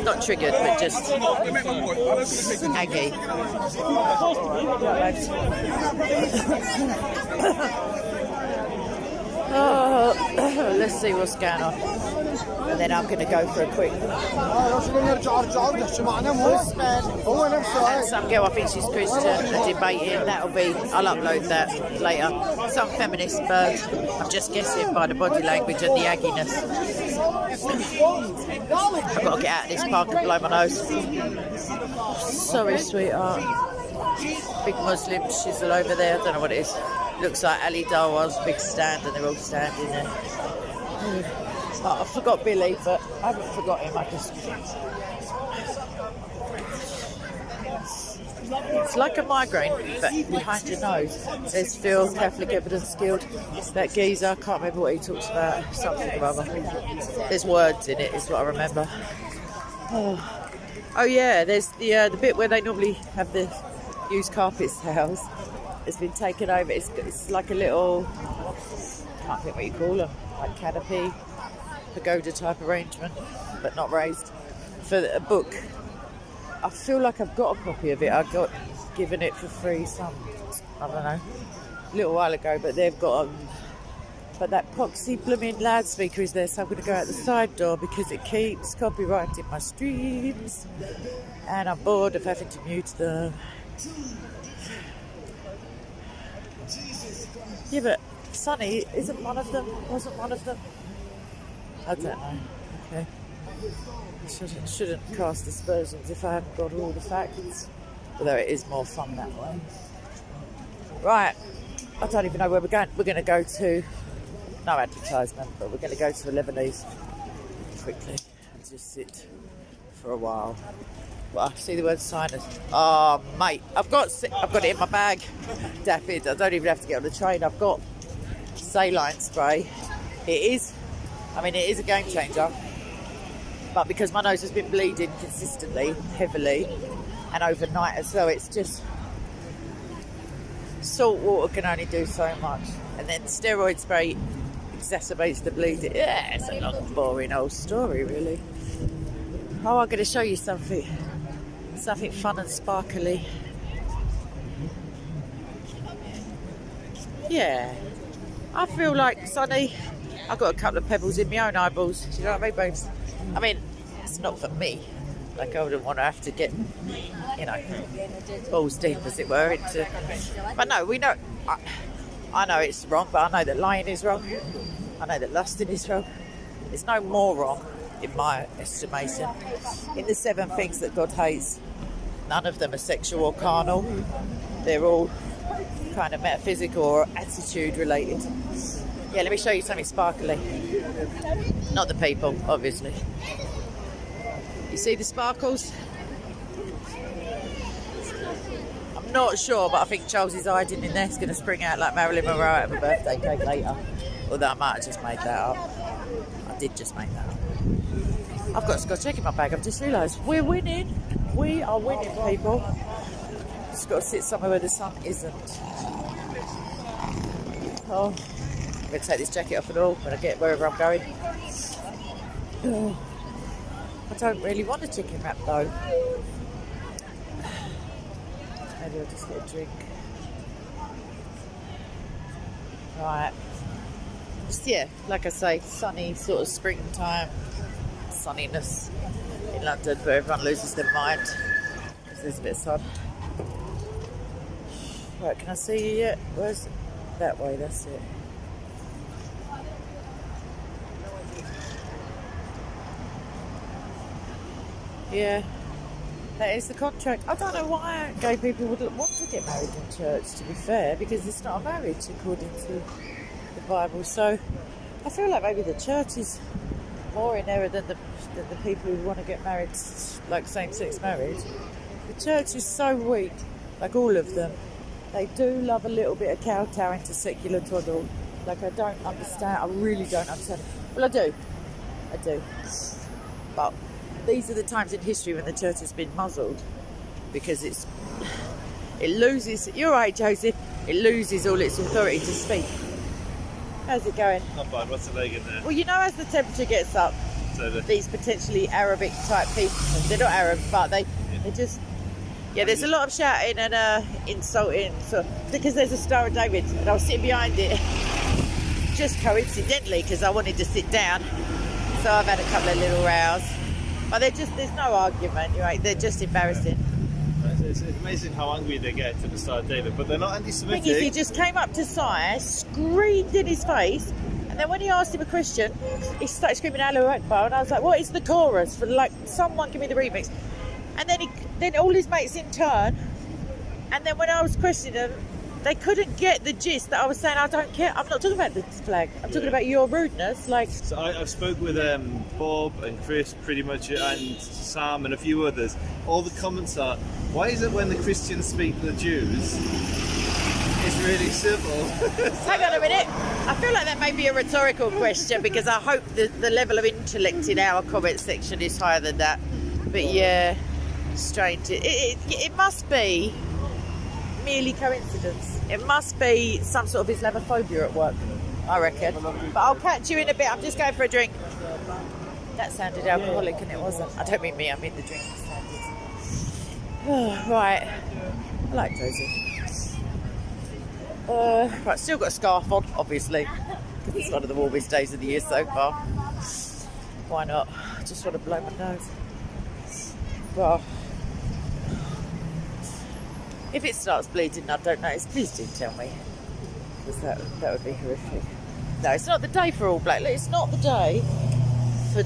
not triggered, but just aggy. Oh, let's see what's going on. And then I'm going to go for a quick Usman and some girl, I think she's Christian, are debating. I'll upload that later. Some feminist bird. I'm just guessing by the body language and the agginess. I've got to get out of this park and blow my nose. Sorry, sweetheart. Big Muslim chisel over there. I don't know what it is. Looks like Ali Darwar's big stand, and they're all standing there. Oh, I forgot Billy, but I haven't forgot him. It's like a migraine, but behind your nose. There's Phil, Catholic Evidence Guild. That geezer, I can't remember what he talks about. Something or other. There's words in it, is what I remember. Oh yeah, there's the bit where they normally have the used carpet sales. It's been taken over. It's like a little, I can't think what you call them, like canopy, pagoda type arrangement, but not raised, for a book. I feel like I've got a copy of it. I got given it for free I don't know, a little while ago, but they've got but that poxy blooming loudspeaker is there, so I'm going to go out the side door because it keeps copyrighting my streams and I'm bored of having to mute them. Yeah, but Sonny wasn't one of them. I don't know. Okay. Shouldn't cast aspersions if I haven't got all the facts. Although it is more fun that way. Right. I don't even know where we're going. We're going to go to, no advertisement, but we're going to go to a Lebanese quickly and just sit for a while. Well, I see the word sinus. Oh, mate, I've got it in my bag. Daffy, I don't even have to get on the train. I've got saline spray. It is a game changer. But because my nose has been bleeding consistently, heavily, and overnight as well, it's just salt water can only do so much. And then steroid spray exacerbates the bleeding. Yeah, it's a long, boring old story, really. Oh, I'm going to show you something fun and sparkly. Yeah, I feel like, Sonny, I've got a couple of pebbles in my own eyeballs. Do you know what I mean, babes? I mean, it's not for me. Like, I wouldn't want to have to get, balls deep, as it were, into. But no, we know. I know it's wrong, but I know that lying is wrong. I know that lusting is wrong. There's no more wrong, in my estimation. In the 7 things that God hates, none of them are sexual or carnal. They're all kind of metaphysical or attitude related. Yeah, let me show you something sparkly. Not the people, obviously. You see the sparkles? I'm not sure, but I think Charles is hiding in there. It's going to spring out like Marilyn Monroe out of a birthday cake later. Although I might have just made that up. I did just make that up. I've got Scotch egg in my bag. I've just realised we're winning. We are winning, people. Just got to sit somewhere where the sun isn't. Oh, I'm going to take this jacket off and all when I get wherever I'm going. I don't really want a chicken wrap though. Maybe I'll just get a drink. Right. Just, yeah, like I say, sunny sort of springtime sunniness in London where everyone loses their mind because there's a bit of sun. Right, can I see you yet? Where's that way? That's it. Yeah, that is the contract. I don't know why gay people would want to get married in church, to be fair, because it's not a marriage according to the Bible. So I feel like maybe the church is more in error than the people who want to get married, like same-sex marriage. The church is so weak, like all of them. They do love a little bit of kowtowing to secular twaddle. Like, I don't understand. I really don't understand. Well, I do. But these are the times in history when the church has been muzzled because it loses. You're right, Joseph. It loses all its authority to speak. How's it going? Not bad. What's the leg in there? Well, you know, as the temperature gets up, these potentially Arabic type people, they're not Arabs, but they just. Yeah, there's a lot of shouting and insulting, so because there's a Star of David, and I was sitting behind it just coincidentally because I wanted to sit down. So I've had a couple of little rows, but there's no argument, right? They're just embarrassing. It's amazing how angry they get to the Star of David, but they're not anti-Semitic. The thing is, he just came up to Si, screamed in his face, and then when he asked him a question, he started screaming Allahu Akbar, and I was like, what is the chorus? For like, someone give me the remix. And then all his mates in turn, and then when I was questioning them, they couldn't get the gist that I was saying. I don't care. I'm not talking about the flag. I'm talking about your rudeness. Like, so I've spoke with Bob and Chris pretty much, and Sam and a few others. All the comments are, why is it when the Christians speak to the Jews, it's really civil? Hang on a minute. I feel like that may be a rhetorical question because I hope the level of intellect in our comment section is higher than that. But yeah. Strange. It must be merely coincidence. It must be some sort of Islamophobia at work, I reckon. But I'll catch you in a bit. I'm just going for a drink. That sounded alcoholic and it wasn't. I don't mean me, I mean the drink sounded. Right. I like Joseph. Right, still got a scarf on, obviously, because it's one of the warmest days of the year so far. Why not? I just want to blow my nose. Well, if it starts bleeding and I don't notice, please do tell me, because that would be horrific. No, it's not the day for all black. It's not the day for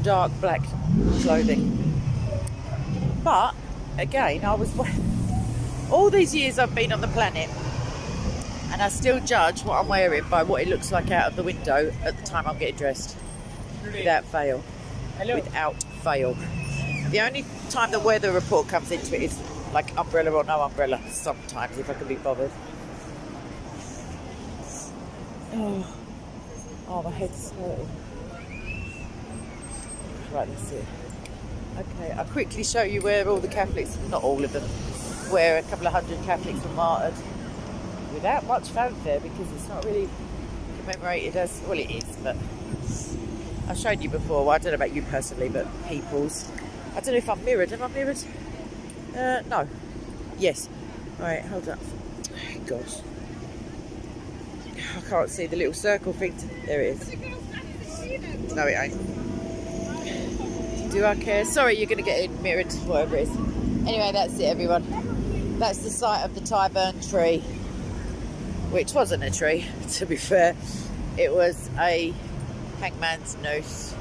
dark black clothing. But again, all these years I've been on the planet, and I still judge what I'm wearing by what it looks like out of the window at the time I'm getting dressed, without fail. Without fail. The only time the weather report comes into it is like umbrella or no umbrella, sometimes, if I can be bothered. Oh, my head's hurting. Right, that's it. Okay, I'll quickly show you where all the Catholics, not all of them, where a couple of hundred Catholics were martyred without much fanfare because it's not really commemorated as, well it is, but I've shown you before. Well, I don't know about you personally, but people's. I don't know if I'm mirrored. Am I mirrored? No. Yes. Alright, hold up. Gosh. I can't see the little circle thing. There it is. No, it ain't. Do I care? Sorry, you're going to get it mirrored, whatever it is. Anyway, that's it, everyone. That's the site of the Tyburn tree. Which wasn't a tree, to be fair. It was a hangman's noose.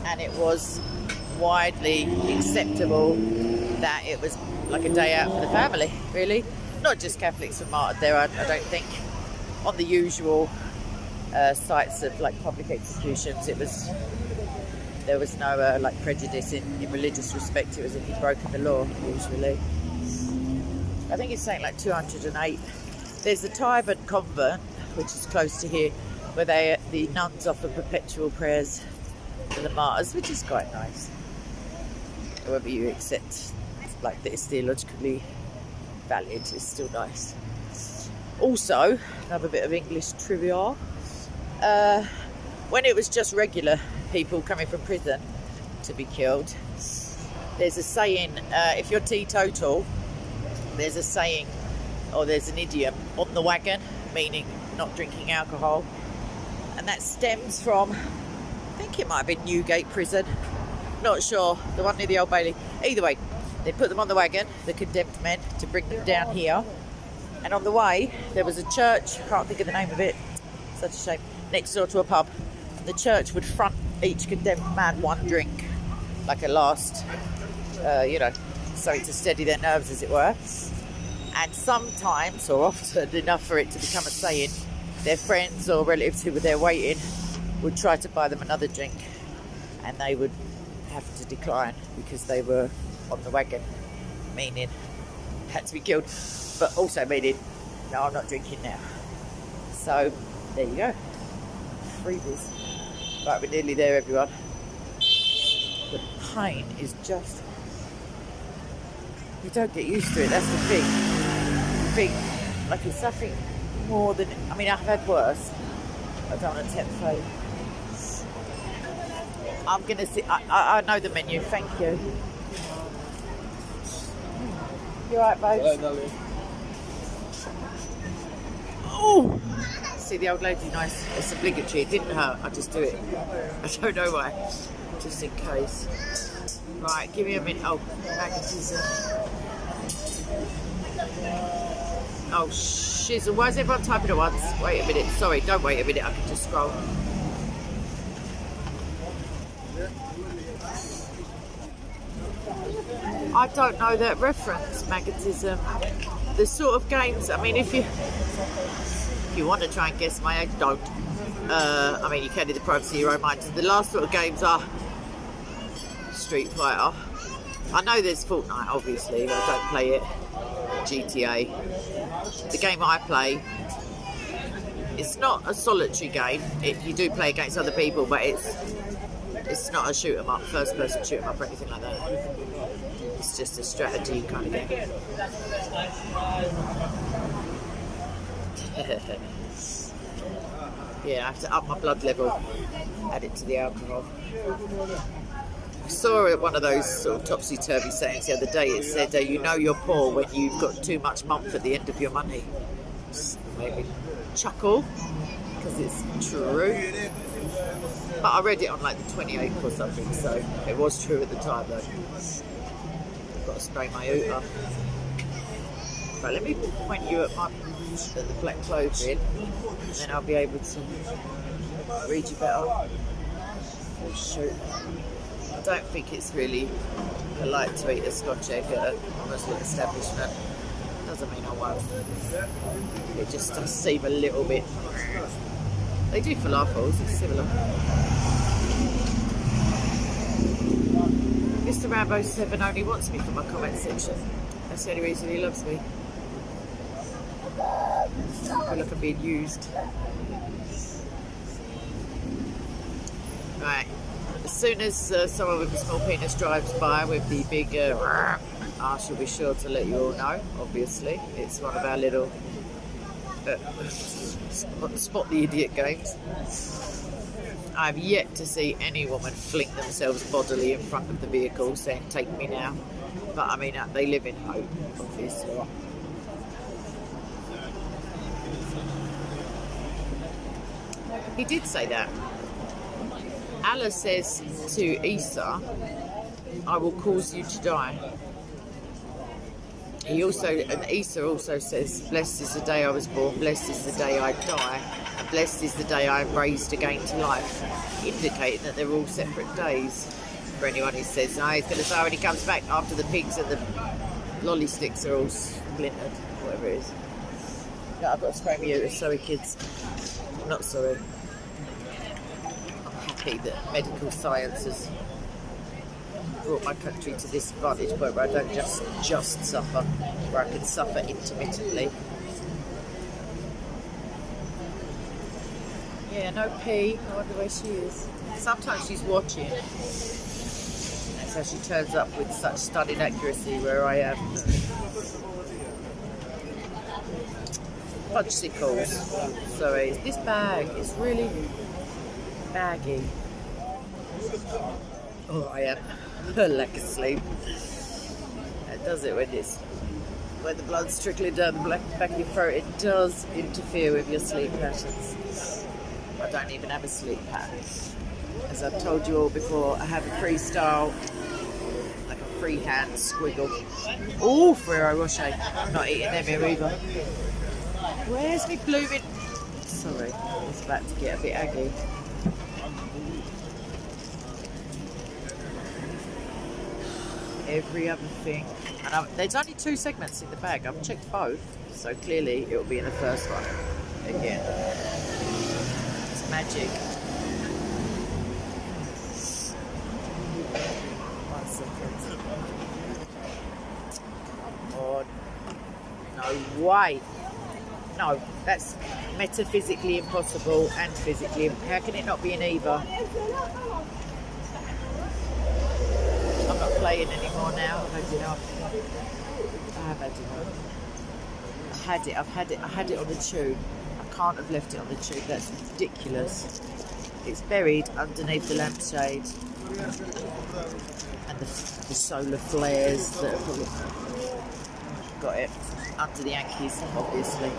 And it was widely acceptable that it was like a day out for the family, really. Not just Catholics were martyred there, I don't think. On the usual sites of like public executions, there was no like prejudice in religious respect. It was if you'd broken the law, usually. I think it's saying like 208. There's the Tyburn convent, which is close to here, where the nuns offer perpetual prayers for the martyrs, which is quite nice. However you accept like that it's theologically valid, it's still nice. Also, another bit of English trivia. When it was just regular people coming from prison, to be killed. There's a saying, if you're teetotal, there's a saying, or there's an idiom, on the wagon, meaning not drinking alcohol. And that stems from, I think it might have been Newgate Prison, not sure, the one near the Old Bailey. Either way, they put them on the wagon, the condemned men, to bring them down here. And on the way, there was a church, can't think of the name of it, such a shame, next door to a pub. And the church would front each condemned man one drink, like a last, something to steady their nerves, as it were. And sometimes, or often enough for it to become a saying, their friends or relatives who were there waiting would try to buy them another drink, and they would have to decline because they were on the wagon, meaning had to be killed, but also meaning, no, I'm not drinking now. So there you go, freebies. Right, we're nearly there, everyone. The pain is just, you don't get used to it, that's the thing. You think, like it's something more than, I mean, I've had worse. I don't want to tempt fate. I'm going to see, I know the menu, thank you. You alright, babes? Oh! See the old lady, nice. It's obligatory, it didn't hurt, I just do it. I don't know why, just in case. Right, give me a minute. Oh, magnetism. Oh, shizzle. Why is everyone typing at once? Wait a minute. Sorry, don't wait a minute. I can just scroll. I don't know that reference, magnetism. The sort of games, I mean, if you want to try and guess my age, don't. I mean, you can in the privacy of your own mind. The last sort of games are Street Fighter. I know there's Fortnite, obviously, but I don't play it. GTA. The game I play, it's not a solitary game. You do play against other people, but it's not a shoot 'em up, first person shoot 'em up or anything like that. It's just a strategy kind of game. Yeah, I have to up my blood level, add it to the alcohol. I saw one of those sort of topsy-turvy sayings the other day. It said, you know you're poor when you've got too much month at the end of your money. Just made me chuckle, because it's true. But I read it on like the 28th or something, so it was true at the time though. I've got to spray my oot up. Right, let me point you at the black clothing, and then I'll be able to read you better. Oh, shoot. I don't think it's really polite to eat a Scotch egg at an honest establishment. Doesn't mean I won't. It just does seem a little bit. They do falafels, it's similar. Mr. Rambo 7 only wants me for my comment section. That's the only reason he loves me. I feel like I'm being used. Right. As soon as someone with a small penis drives by with the big I shall be sure to let you all know, obviously. It's one of our little spot the idiot games. I've yet to see any woman fling themselves bodily in front of the vehicle saying, take me now. But I mean, they live in hope, obviously. He did say that. Allah says to Isa, I will cause you to die. And Isa also says, blessed is the day I was born, blessed is the day I die, and blessed is the day I am raised again to life, indicating that they're all separate days. For anyone who says, no, he's going to die when he comes back after the pigs and the lolly sticks are all splintered, whatever it is. No, I've got to spray my uterus, sorry kids. I'm not sorry. That medical science has brought my country to this vantage point where I don't just suffer, where I can suffer intermittently. Yeah, no pee. I wonder where she is. Sometimes she's watching. That's how she turns up with such stunning accuracy where I am. Fudgesicles. Sorry, this bag is really baggy. Oh, I am lack of sleep. It does it when the blood's trickling down the back of your throat. It does interfere with your sleep patterns. I don't even have a sleep pattern. As I've told you all before, I have a freestyle, like a freehand squiggle. Oh, Ferrero Rocher. I'm not eating them here either. Where's me blooming? Sorry, I was about to get a bit aggy. Every other thing. And there's only 2 segments in the bag. I've checked both, so clearly it will be in the first one. Again. It's magic. 1 second. Oh, no way. No, that's metaphysically impossible and physically. How can it not be an either? I'm not playing anymore now. I've had enough. I have had enough. I had it on the tube. I can't have left it on the tube. That's ridiculous. It's buried underneath the lampshade. And the solar flares that have probably got it under the Yankees, obviously.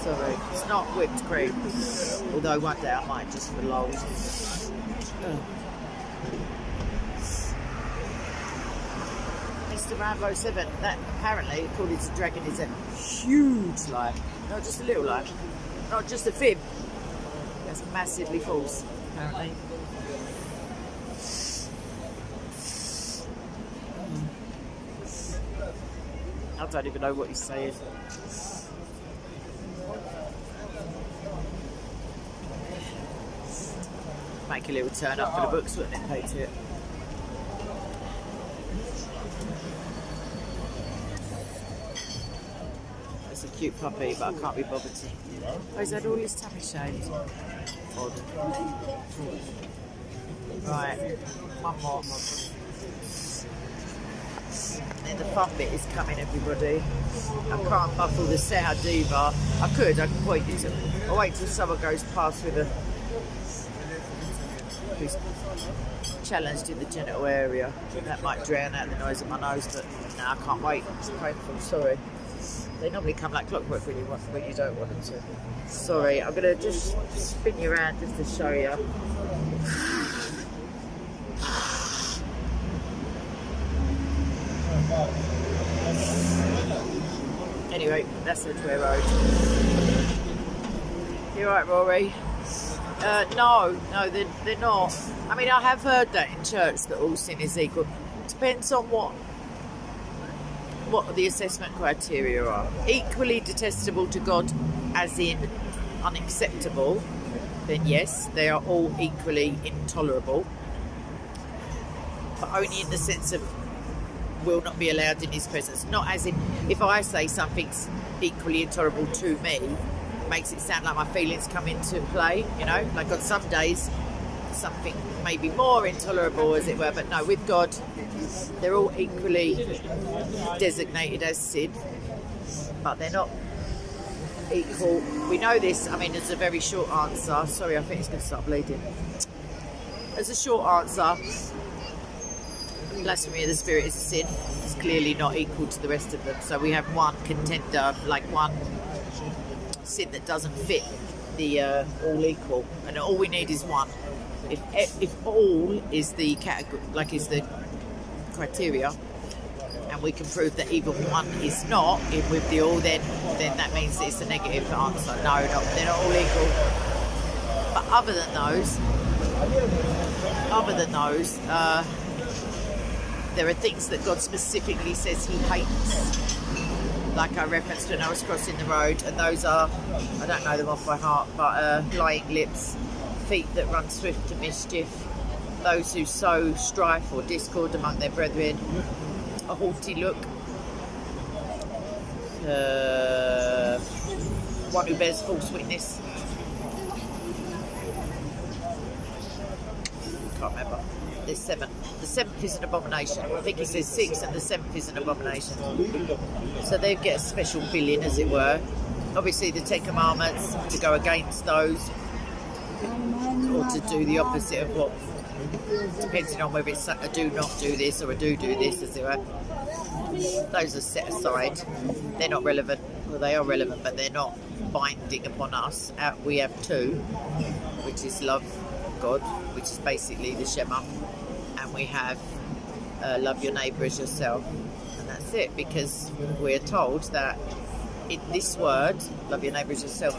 Sorry, it's not whipped cream. Although one day I might just for lols. Mr. Rambo 7, that apparently, according to Dragon, is a huge lie. Not just a little lie. Not just a fib. That's massively false, apparently. I don't even know what he's saying. Make a little turn up for the books, wouldn't it, Patriot? It's a cute puppy, but I can't be bothered to. Oh, he's had all his tummy shaved. Odd. Right, one more. And then the fun bit is coming, everybody. I can't muffle the Seha Diva. I could point you to. I'll wait till someone goes past with a. Who's challenged in the genital area. That might drown out the noise of my nose, but no, I can't wait. It's painful, sorry. They normally come like clockwork when you don't want them to. Sorry, I'm going to just spin you around just to show you. Anyway, that's Edgware Road. You alright, Rory? No, they're not. I mean, I have heard that in church that all sin is equal. Depends on what the assessment criteria are. Equally detestable to God, as in unacceptable, then yes, they are all equally intolerable. But only in the sense of will not be allowed in his presence. Not as in, if I say something's equally intolerable to me, makes it sound like my feelings come into play, you know, like on some days something may be more intolerable, as it were, but no, with God they're all equally designated as sin, but they're not equal. We know this. I mean, there's a very short answer. Sorry, I think it's going to start bleeding. As a short answer, blasphemy of the Spirit is a sin. It's clearly not equal to the rest of them, so we have one contender, like one sin that doesn't fit the all equal, and all we need is one. If all is the category, like is the criteria, and we can prove that even one is not in with the all, then that means it's a negative answer. No, they're not all equal. But other than those, there are things that God specifically says He hates. Like I referenced when I was crossing the road, and those are, I don't know them off by heart, but lying lips, feet that run swift to mischief, those who sow strife or discord among their brethren, a haughty look, one who bears false witness. Can't remember. There's 7. The 7th is an abomination. I think he says 6 and the 7th is an abomination. So they get a special billing, as it were. Obviously the 10 Commandments, to go against those, or to do the opposite of what depending on whether it's a do not do this or a do this, as it were. Those are set aside. They're not relevant. Well, they are relevant, but they're not binding upon us. We have two, which is love God, which is basically the Shema, and we have love your neighbour as yourself, and that's it, because we're told that in this word, love your neighbour as yourself,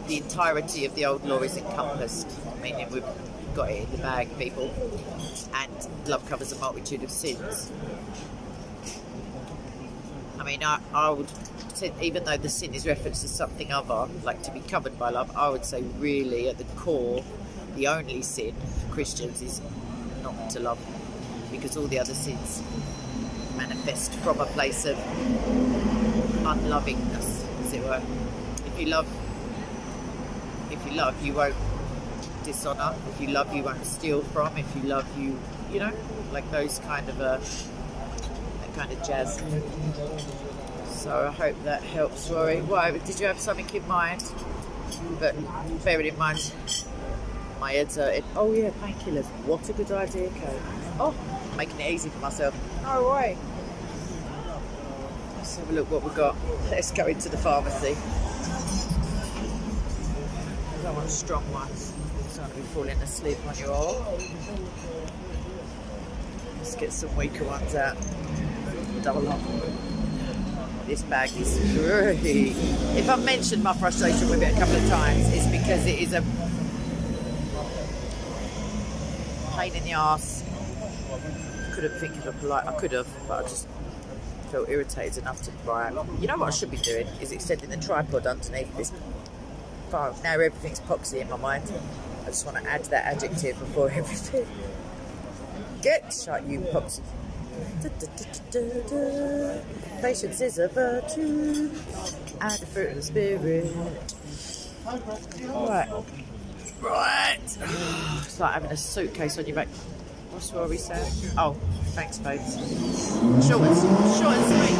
the entirety of the old law is encompassed, meaning we've got it in the bag, people, and love covers a multitude of sins. I mean, I would say, even though the sin is referenced as something other, like to be covered by love, I would say really at the core, the only sin for Christians is not to love, because all the other sins manifest from a place of unlovingness, as it were. If you love, you won't dishonour. If you love, you won't steal from. If you love, you know, like those kind of that kind of jazz. So I hope that helps, Rory. Why did you have something in mind? But bear it in mind, my head's hurting. Oh yeah, painkillers. What a good idea, Kate. Oh, making it easy for myself. No way. Let's have a look what we've got. Let's go into the pharmacy. I want strong ones. So I'm going to be falling asleep on you all. Let's get some weaker ones out. Double up. This bag is really... If I've mentioned my frustration with it a couple of times, it's because it is a pain in the arse. Couldn't think of a polite... I could have, but I just felt irritated enough to buy it. You know what I should be doing is extending the tripod underneath this phone. Now everything's poxy in my mind. I just want to add that adjective before everything. Get shut, you poxy. Patience is a virtue and the fruit of the spirit. Right. It's like having a suitcase on your back. What's Rory saying? Oh, thanks, babes. Short and sweet.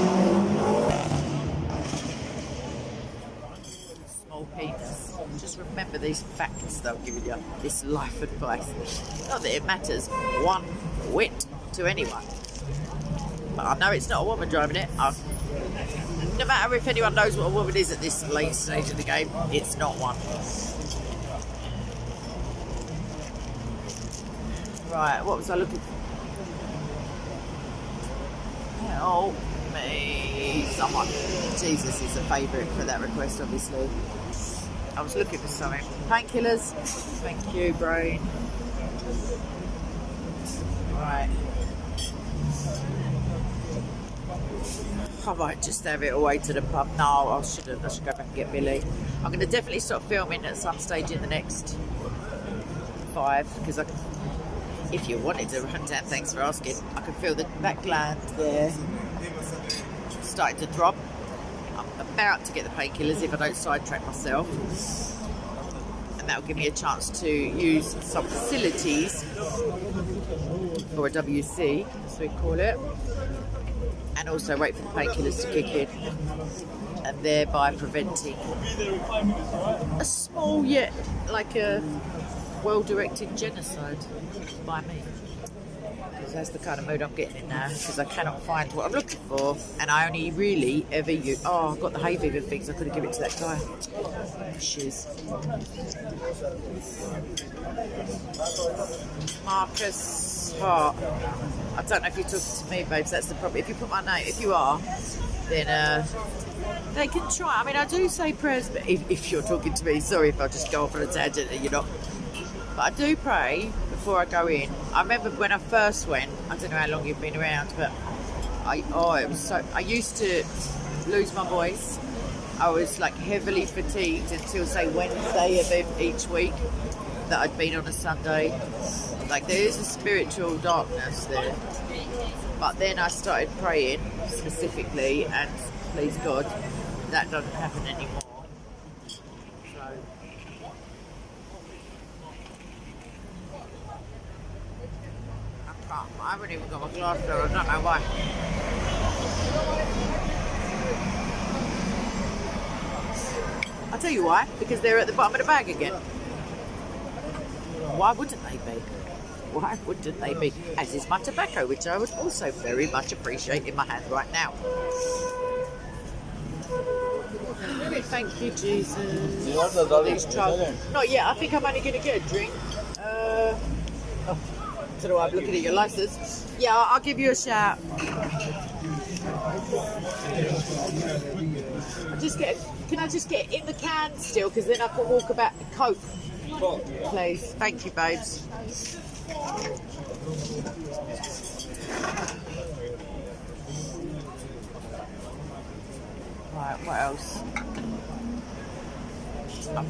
Small penis. Just remember these facts that I'm giving you. This life advice. Not that it matters one whit to anyone. But I know it's not a woman driving it. No matter if anyone knows what a woman is at this late stage of the game, it's not one. Right, what was I looking for? Help me, someone. Jesus is a favourite for that request, obviously. I was looking for something. Painkillers. Thank you, brain. Right. I might just have it away to the pub. No, I shouldn't. I should go back and get Billy. I'm going to definitely stop filming at some stage in the next 5, because I can, if you wanted to run down, thanks for asking, I can feel the back gland there starting to throb. I'm about to get the painkillers if I don't sidetrack myself. And that'll give me a chance to use some facilities, or a WC, as we call it. And also wait for the painkillers to kick in, and thereby preventing a small yet like a well-directed genocide by me. Because that's the kind of mood I'm getting in now, because I cannot find what I'm looking for, and I only really ever use... Oh, I've got the hay fever things. I could have given it to that guy. Shiz. Marcus Hart. I don't know if you're talking to me, babes. That's the problem. If you put my name, if you are, then they can try. I mean, I do say prayers, but if you're talking to me, sorry if I just go off on a tangent and you're not. But I do pray before I go in. I remember when I first went. I don't know how long you've been around, but it was so. I used to lose my voice. I was like heavily fatigued until say Wednesday of each week that I'd been on a Sunday. Like there is a spiritual darkness there. But then I started praying specifically, and please God, that doesn't happen anymore. So I haven't even got my glasses on, I don't know why. I'll tell you why, because they're at the bottom of the bag again. Why wouldn't they be? Why wouldn't they be? As is my tobacco, which I would also very much appreciate in my hand right now. Thank you, Jesus. Not yet. I think I'm only going to get a drink. So I'm looking at your license. Yeah, I'll give you a shout. Can I just get it in the can still? Because then I can walk about the Coke. Please. Thank you, babes. Right, what else?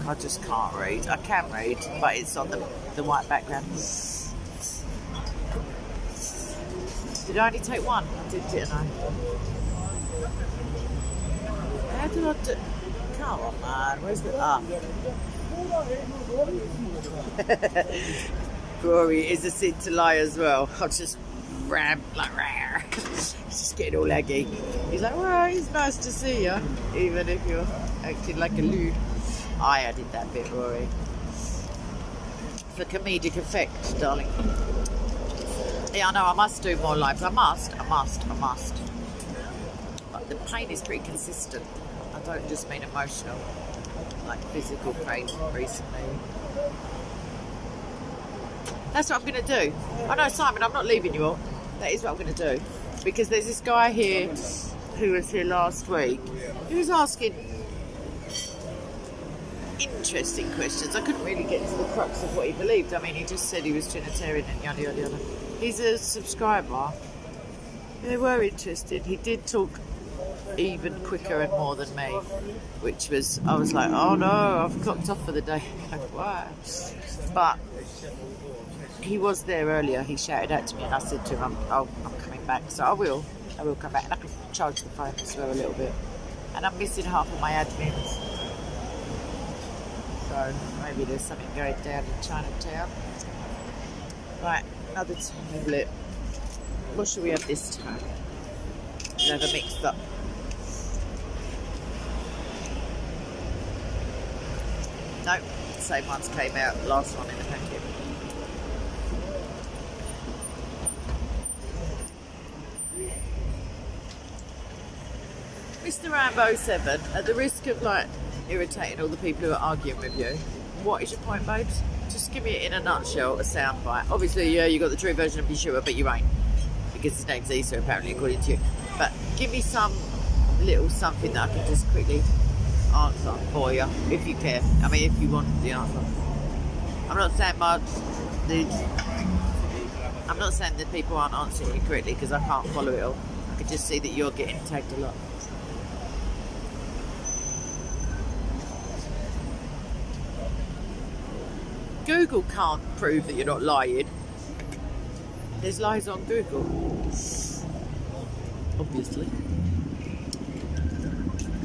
I just can't read. I can read, but it's on the white background. Did I only take one? I didn't I? How did I do? Come on, man. Where's the... Rory is a sin to lie as well. I'll just ram like rare. He's just getting all leggy. He's like, well, it's nice to see you, even if you're acting like a lewd. I added that bit, Rory, for comedic effect, darling. Yeah, I know. I must do more lives. I must. But the pain is pretty consistent. I don't just mean emotional, like physical pain recently. That's what I'm going to do. I know, Simon, I'm not leaving you all. That is what I'm going to do. Because there's this guy here who was here last week. He was asking interesting questions. I couldn't really get to the crux of what he believed. I mean, he just said he was Trinitarian and yada, yada, yada. He's a subscriber. They were interested. He did talk even quicker and more than me, which was, I was like, oh no, I've clocked off for the day. Why? But he was there earlier. He shouted out to me and I said to him, I'm coming back. So I will come back, and I can charge the phone as well a little bit. And I'm missing half of my admins. So maybe there's something going down in Chinatown. Right, another tablet. What should we have this time? Never mixed up. Nope, same ones came out, last one in the packet. Mr. Rambo 7, at the risk of like irritating all the people who are arguing with you, what is your point, babes? Just give me it in a nutshell, a soundbite. Obviously, yeah, you got the true version of Yeshua, but you ain't, because his name's Isa, apparently, according to you. But give me some little something that I can just quickly answer for you, if you care. I mean, if you want the answer. I'm not saying I'm not saying that people aren't answering you correctly, because I can't follow it all. I can just see that you're getting tagged a lot. Google can't prove that you're not lying. There's lies on Google. Obviously.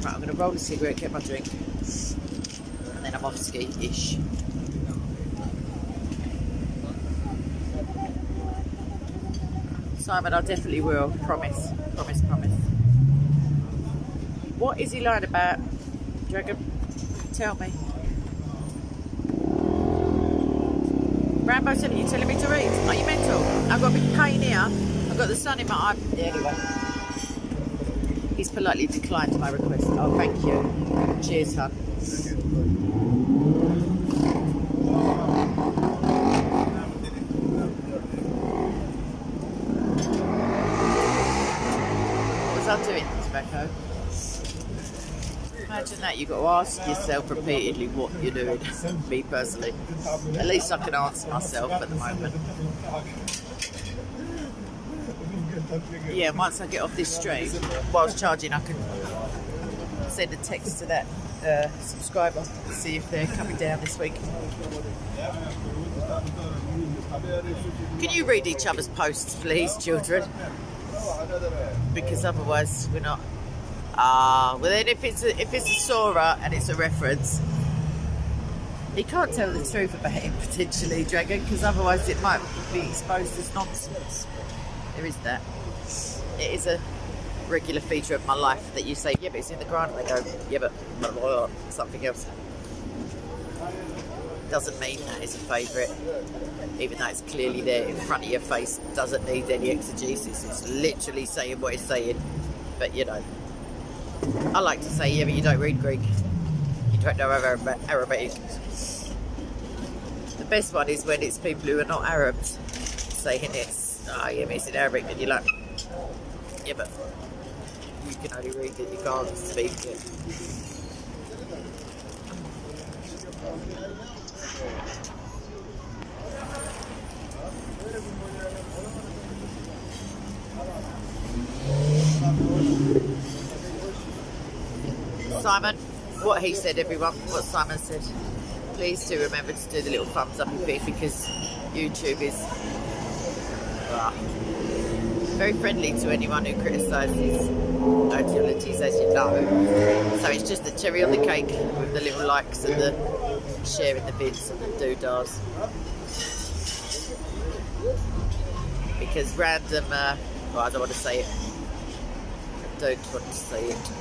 Right, I'm going to roll a cigarette, get my drink, and then I'm off ski-ish. Simon, I definitely will. Promise. Promise. What is he lying about, Dragon? Tell me. Rambo 7, you telling me to read? Are you mental? I've got a big pain here. I've got the sun in my eye. Yeah, anyway. He's politely declined my request. Oh, thank you. Cheers, hon. What was I doing, tobacco? Imagine that, you've got to ask yourself repeatedly what you're doing. Me personally. At least I can answer myself at the moment. Yeah, once I get off this stream, whilst charging, I can send a text to that subscriber to see if they're coming down this week. Can you read each other's posts, please, children? Because otherwise we're not. Well then if it's a Sora and it's a reference, he can't tell the truth about it potentially, Dragon, because otherwise it might be exposed as nonsense. There is that. It is a regular feature of my life that you say, yeah, but it's in the Quran, and they go, yeah, but blah, blah, blah, something else. doesn't mean that it's a favourite, even though it's clearly there in front of your face. Doesn't need any exegesis. It's literally saying what it's saying. But you know, I like to say, yeah, but you don't read Greek. You don't know Arabic. The best one is when it's people who are not Arabs saying it's, oh yeah, but it's in Arabic, and you're like, yeah, but you can only read it, you can't speak it. Simon, what he said, everyone, what Simon said. Please do remember to do the little thumbs up thing, because YouTube is very friendly to anyone who criticises ideologies, as you know. So it's just the cherry on the cake with the little likes and the sharing the vids and the doodahs. Because random, well, I don't want to say it. I don't want to say it.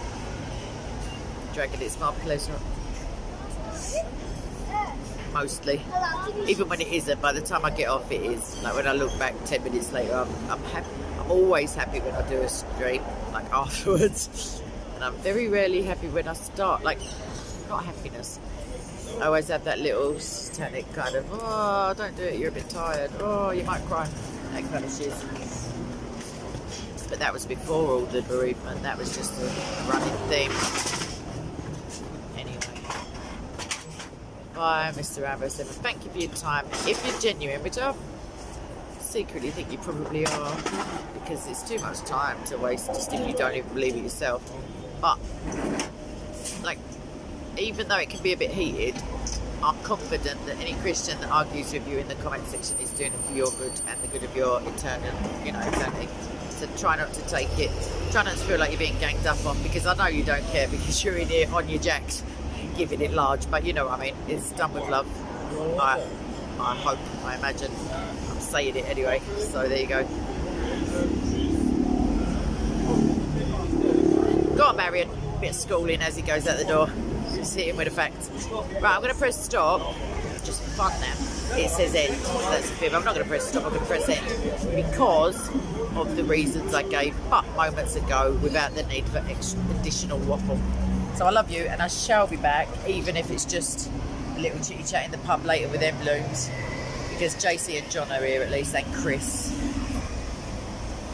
Dragging its my pleasure. Mostly. Even when it isn't, by the time I get off it is. Like when I look back 10 minutes later, I'm happy. I'm always happy when I do a stream, like afterwards. And I'm very rarely happy when I start, like, not happiness. I always have that little satanic kind of, oh, don't do it, you're a bit tired. Oh, you might cry. That kind of shit. But that was before all the bereavement. That was just a running theme. Bye, Mr. Amber 7. Thank you for your time. If you're genuine, which I secretly think you probably are, because it's too much time to waste just if you don't even believe it yourself. But, like, even though it can be a bit heated, I'm confident that any Christian that argues with you in the comment section is doing it for your good and the good of your eternal, eternity. So try not to take it, try not to feel like you're being ganged up on, because I know you don't care, because you're in here on your jacks, giving it large, but you know what I mean, it's done with love. I hope, I imagine. I'm saying it anyway, so there you go. Go on, Marion. Bit of schooling as he goes out the door. Just hit him with a fact. Right, I'm going to press stop. Just for fun now. It says end. That's a fib. I'm not going to press stop, I'm going to press end. Because of the reasons I gave but moments ago, without the need for additional waffle. So I love you, and I shall be back, even if it's just a little chitty chat in the pub later with them blooms, because JC and John are here at least, and Chris.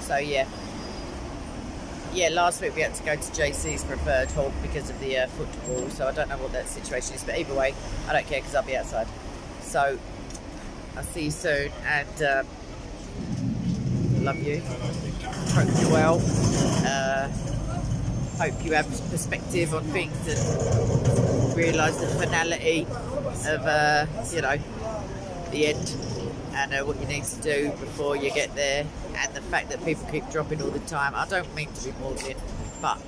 So yeah, last week we had to go to JC's for a third hall because of the football, so I don't know what that situation is, but either way, I don't care because I'll be outside. So I'll see you soon, and love you. Hope you're well. Hope you have perspective on things and realise the finality of, the end, and what you need to do before you get there, and the fact that people keep dropping all the time. I don't mean to be morbid, but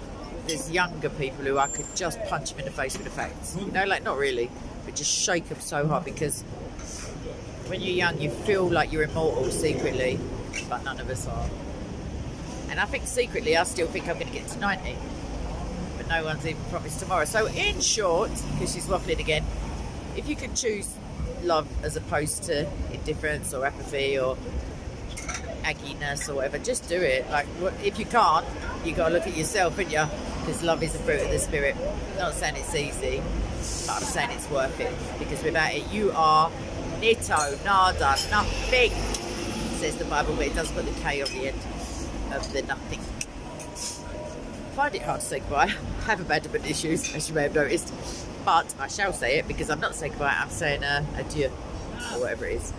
there's younger people who I could just punch them in the face with the facts. Like, not really, but just shake them so hard, because when you're young, you feel like you're immortal secretly, but none of us are. And I think secretly, I still think I'm going to get to 90. But no one's even promised tomorrow. So in short, because she's waffling again, if you could choose love as opposed to indifference or apathy or agginess or whatever, just do it. Like, if you can't, you got to look at yourself, haven't you? Because love is a fruit of the spirit. I'm not saying it's easy, but I'm saying it's worth it. Because without it, you are nitto, nada, nothing, says the Bible, but it does put the K on the end of the nothing. I find it hard to say goodbye. I have abandonment issues, as you may have noticed, but I shall say it, because I'm not saying goodbye, I'm saying adieu, or whatever it is,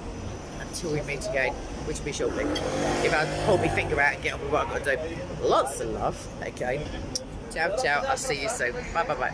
until we meet again, which will be shortly. If I pull my finger out and get on with what I've got to do. Lots of love. Okay, ciao ciao, I'll see you soon. Bye bye bye.